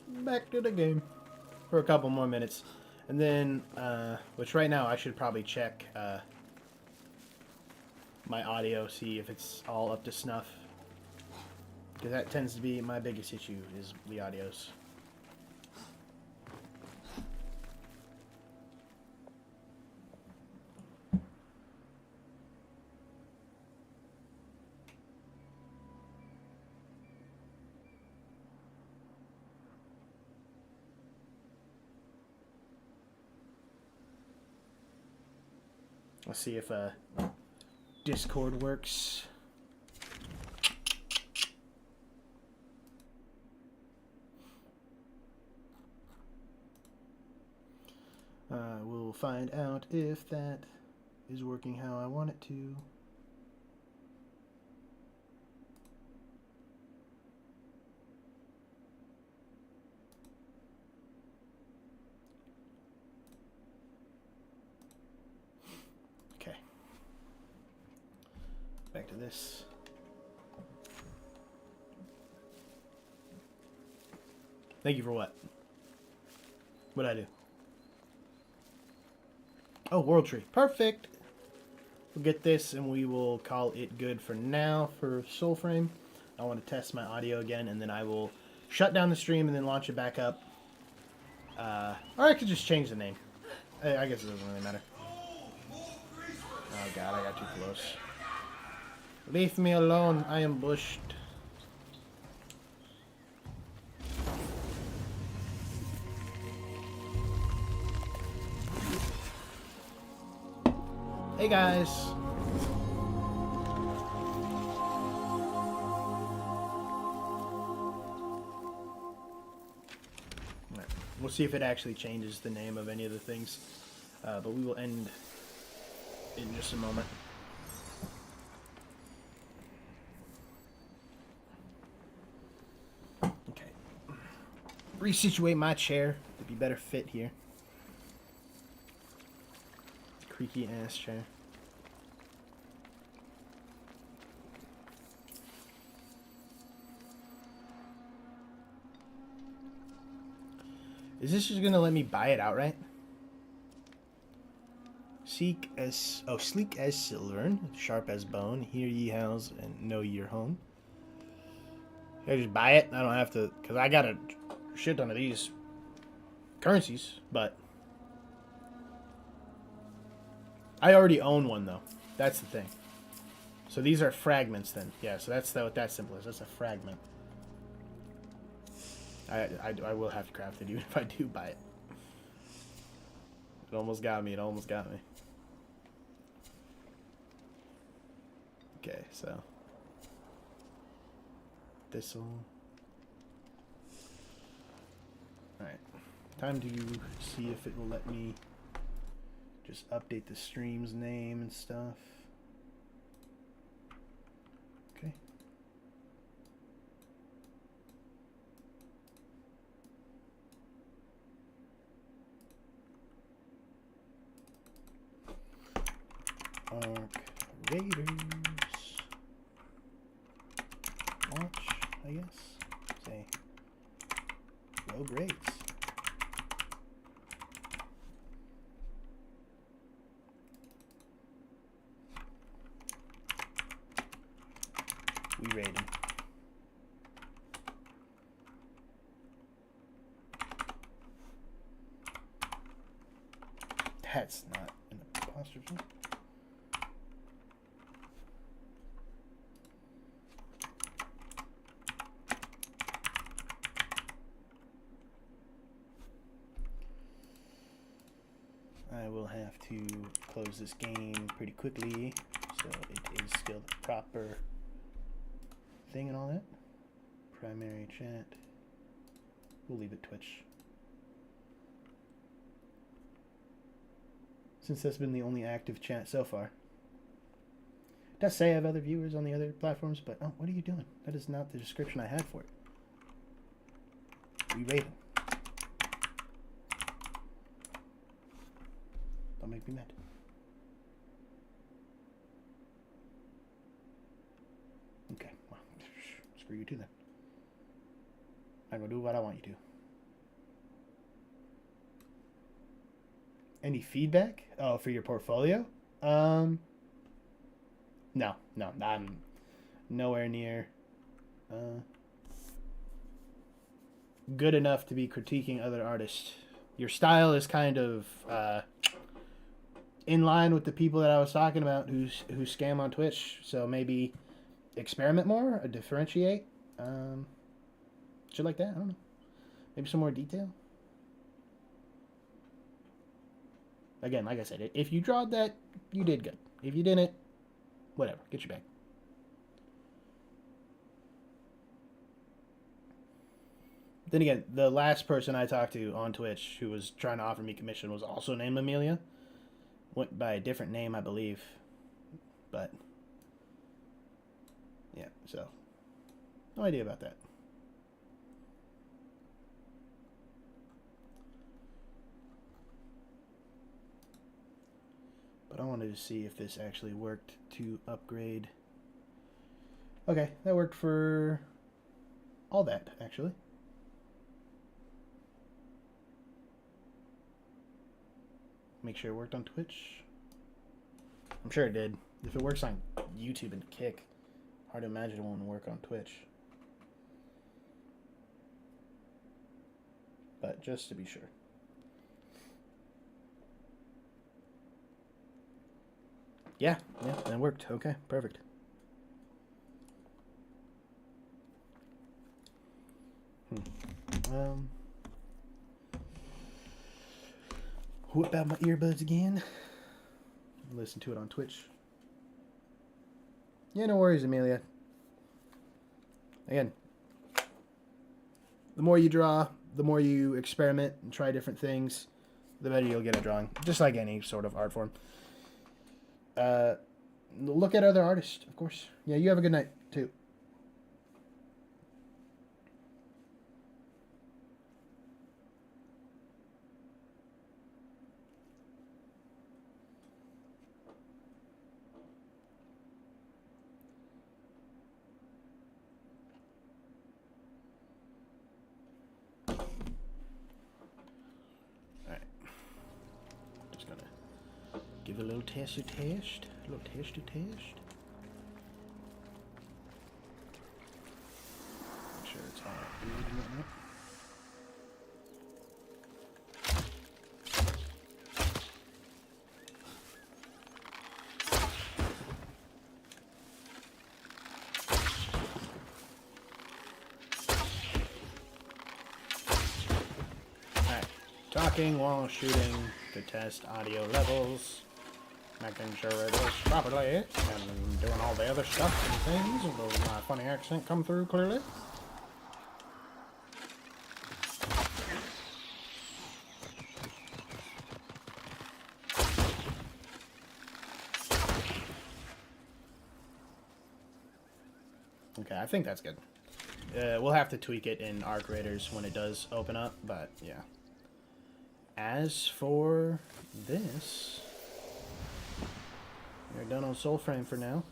Back to the game. For a couple more minutes. And then, which right now I should probably check my audio, see if it's all up to snuff. Because that tends to be my biggest issue, is the audios. Let's see if Discord works. We'll find out if that is working how I want it to. Okay. Back to this. Thank you for what? What'd I do? Oh, World Tree. Perfect! We'll get this and we will call it good for now for Soulframe. I want to test my audio again and then I will shut down the stream and then launch it back up. Or I could just change the name. I guess it doesn't really matter. Oh god, I got too close. Leave me alone, I am bushed. Hey guys! We'll see if it actually changes the name of any of the things. But we will end in just a moment. Okay. Resituate my chair to be better fit here. Creaky ass chair. Is this just gonna let me buy it outright? Sleek as silvern, sharp as bone. Hear ye howls and know ye're home. Should I just buy it? I don't have to, cause I got a shit ton of these currencies, but I already own one though. That's the thing. So these are fragments then. Yeah. So that's what that symbol is. That's a fragment. I will have to craft it even if I do buy it. It almost got me. It almost got me. Okay, so this'll. Alright. Time to see if it will let me just update the stream's name and stuff. Okay. Arc Raiders. Launch, I guess. Say Rogue Raids. We Raidn. That's not an apostrophe. I will have to close this game pretty quickly So it is still the proper thing and all that. Primary chat. We'll leave it Twitch. Since that's been the only active chat so far. It does say I have other viewers on the other platforms, but oh, what are you doing? That is not the description I had for it. We Raidn. Don't make me mad. Okay, well, screw you too then. I'm gonna do what I want you to. Any feedback? Oh, for your portfolio? No, I'm nowhere near good enough to be critiquing other artists. Your style is kind of in line with the people that I was talking about who scam on Twitch. So maybe experiment more or differentiate. Shit like that. I don't know. Maybe some more detail. Again, like I said, if you drawed that, you did good. If you didn't, whatever. Get your bag. Then again, the last person I talked to on Twitch who was trying to offer me commission was also named Amelia. Went by a different name, I believe. But, yeah, so, no idea about that. But I wanted to see if this actually worked to upgrade. Okay, that worked for all that, actually. Make sure it worked on Twitch. I'm sure it did. If it works on YouTube and Kick, hard to imagine it won't work on Twitch. But just to be sure. Yeah, that worked. Okay, perfect. Whip out my earbuds again. Listen to it on Twitch. Yeah, no worries, Amelia. Again, the more you draw, the more you experiment and try different things, the better you'll get at drawing. Just like any sort of art form. Look at other artists, of course. Yeah, you have a good night, too. Alright. Just gonna give it a little test. A little test. Make sure it's all good and whatnot. Alright. Talking while shooting to test audio levels. Making sure it works properly, and doing all the other stuff and things. Will my funny accent come through clearly? Okay, I think that's good. We'll have to tweak it in Arc Raiders when it does open up, but yeah. As for this... We're done on Soulframe for now.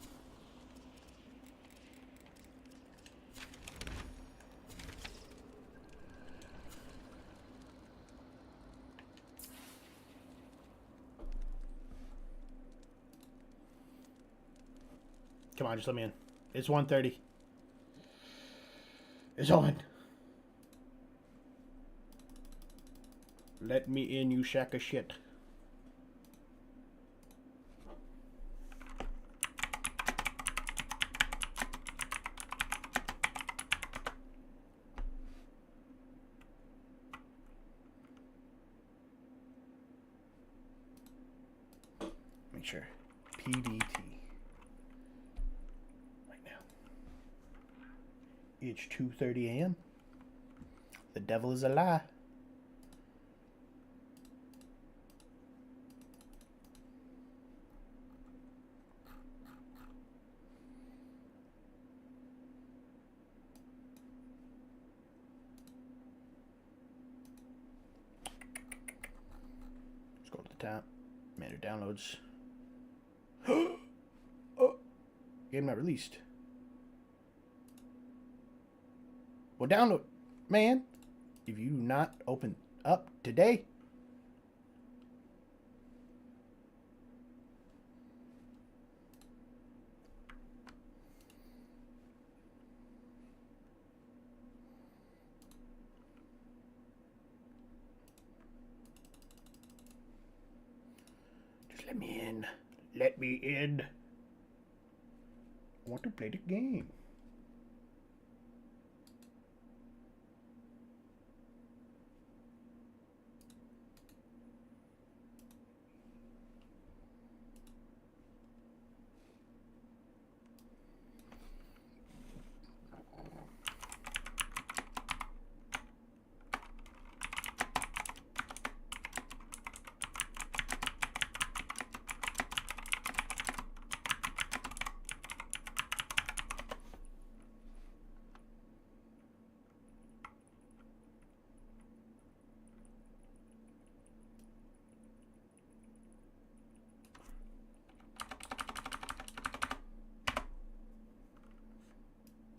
Come on, just let me in. It's 1:30. It's on. Let me in, you sack of shit. Make sure. PDT. It's 2:30 a.m. The devil is a lie. Let's go to the top. Manual downloads. Oh, game not released. Well, download, man. If you do not open up today, just let me in. Let me in. I want to play the game.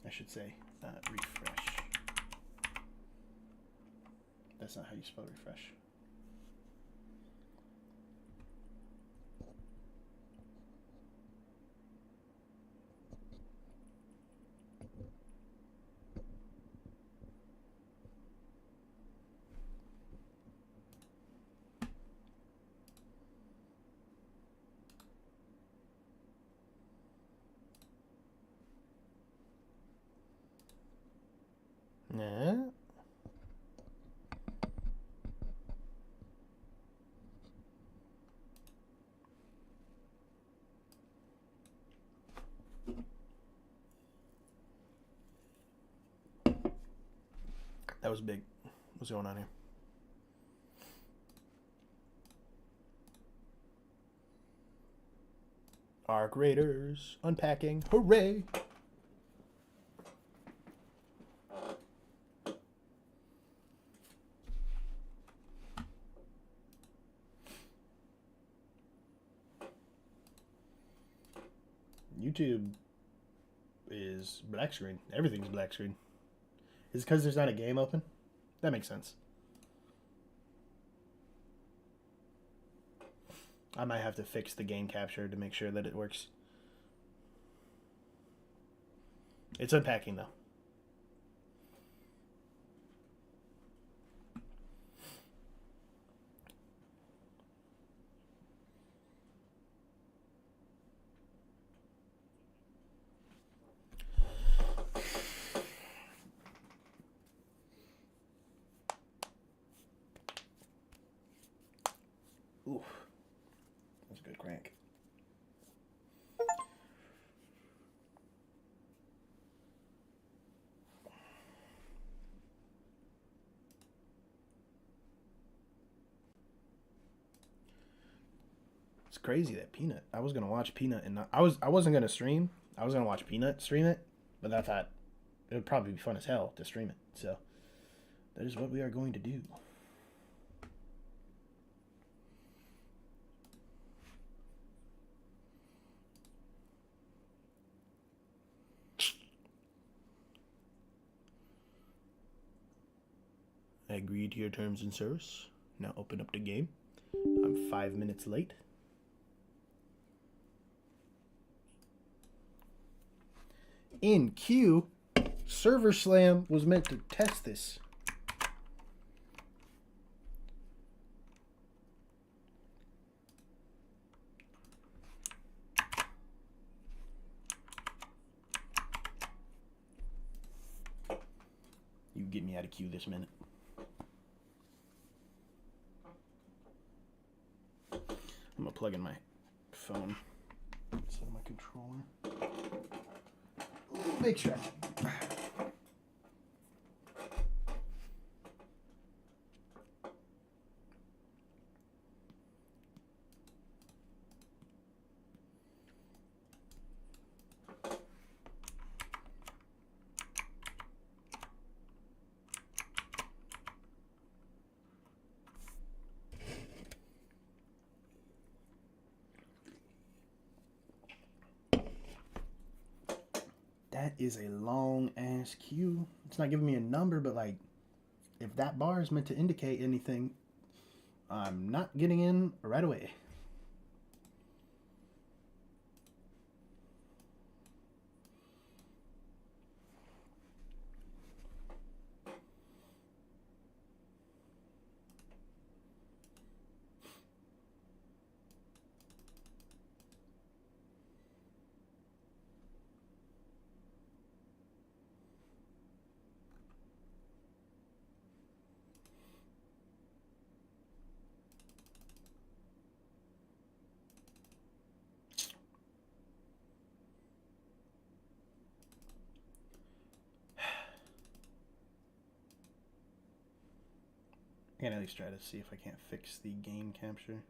I should say refresh. That's not how you spell refresh. Nah. That was big. What's going on here? Arc Raiders unpacking. Hooray! YouTube is black screen. Everything's black screen. Is it because there's not a game open? That makes sense. I might have to fix the game capture to make sure that it works. It's unpacking though. Ooh, that's a good crank. It's crazy that Peanut. I was gonna watch Peanut and I wasn't gonna stream. I was gonna watch Peanut stream it, but I thought it would probably be fun as hell to stream it. So that is what we are going to do. I agreed to your terms and service. Now open up the game. I'm 5 minutes late. In queue, Server Slam was meant to test this. You get me out of queue this minute. I'm gonna plug in my phone instead of my controller. Make sure. That is a long ass queue. It's not giving me a number, but like, if that bar is meant to indicate anything, I'm not getting in right away. I can at least try to see if I can't fix the game capture.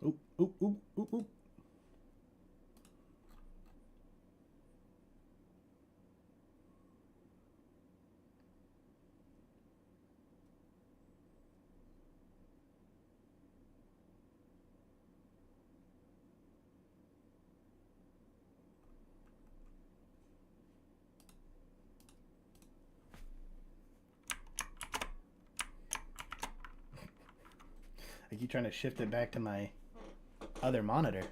Oop, oop, oop, oop, oop. I keep trying to shift it back to my other monitor,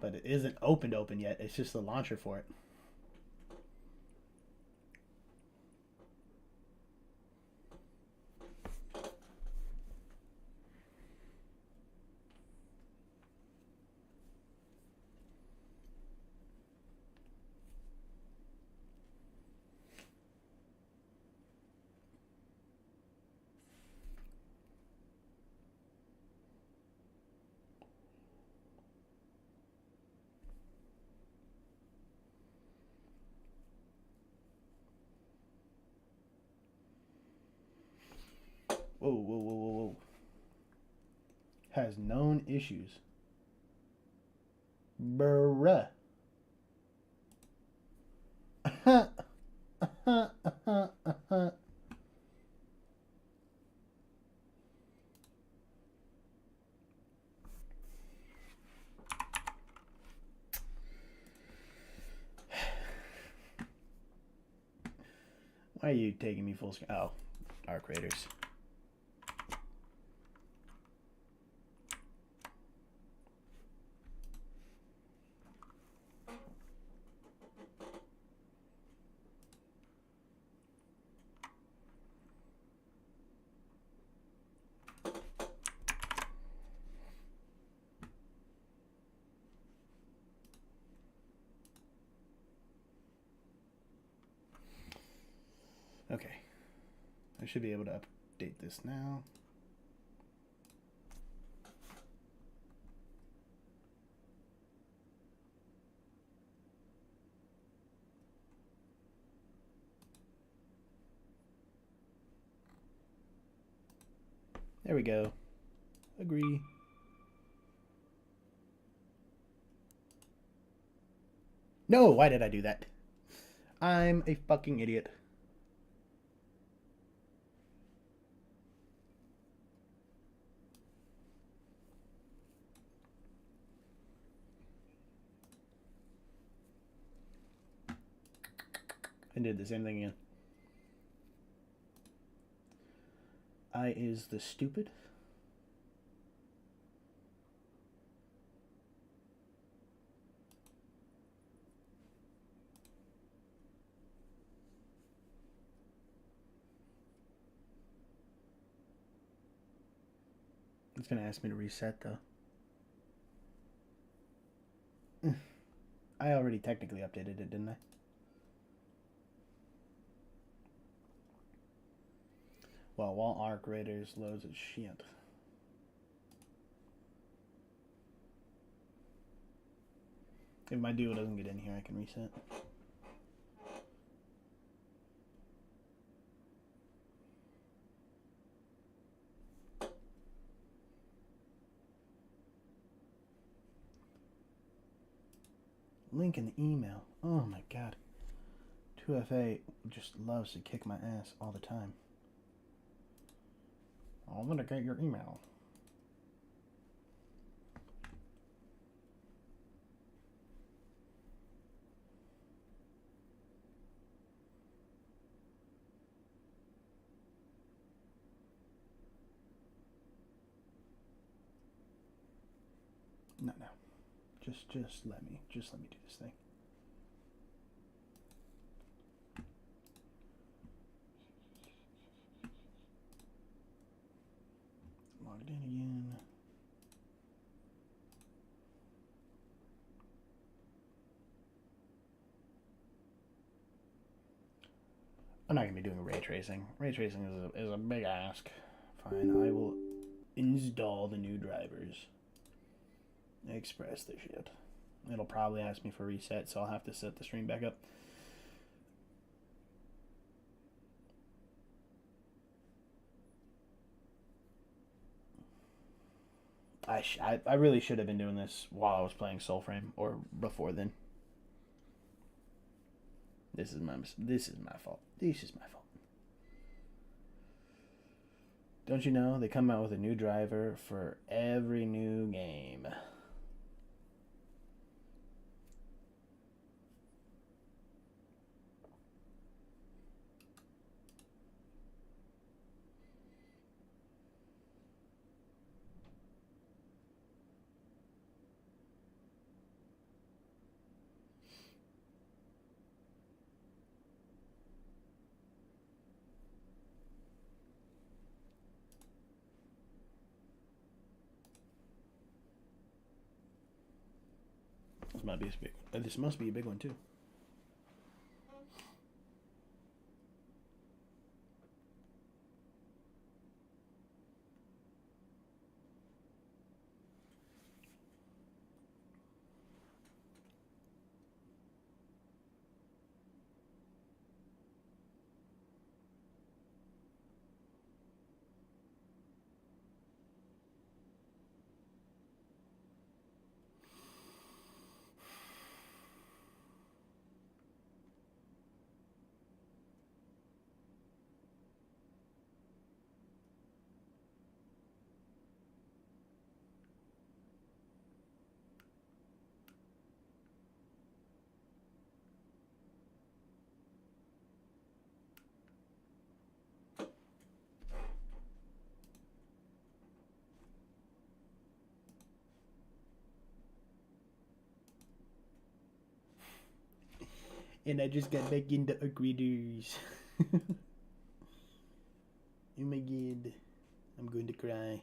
but it isn't open yet. It's just the launcher for it. Whoa, whoa, whoa, whoa, whoa. Has known issues. Bruh. Why are you taking me full screen? Oh, Arc Raiders. Okay. I should be able to update this now. There we go. Agree. No, why did I do that? I'm a fucking idiot. I did the same thing again. I is the stupid. It's gonna ask me to reset though. I already technically updated it, didn't I? Well, while Arc Raiders loads its shit. If my duo doesn't get in here, I can reset. Link in the email. Oh my god. 2FA just loves to kick my ass all the time. I'm gonna get your email. No. Just let me do this thing. Logged in again. I'm not gonna be doing ray tracing. Ray tracing is a big ask. Fine, I will install the new drivers. Express the shit. It'll probably ask me for reset, so I'll have to set the stream back up. I really should have been doing this while I was playing Soulframe or before then. This is my fault. This is my fault. Don't you know they come out with a new driver for every new game? This might be big. This must be a big one too. And I just got back into upgraders. Oh my god. I'm going to cry.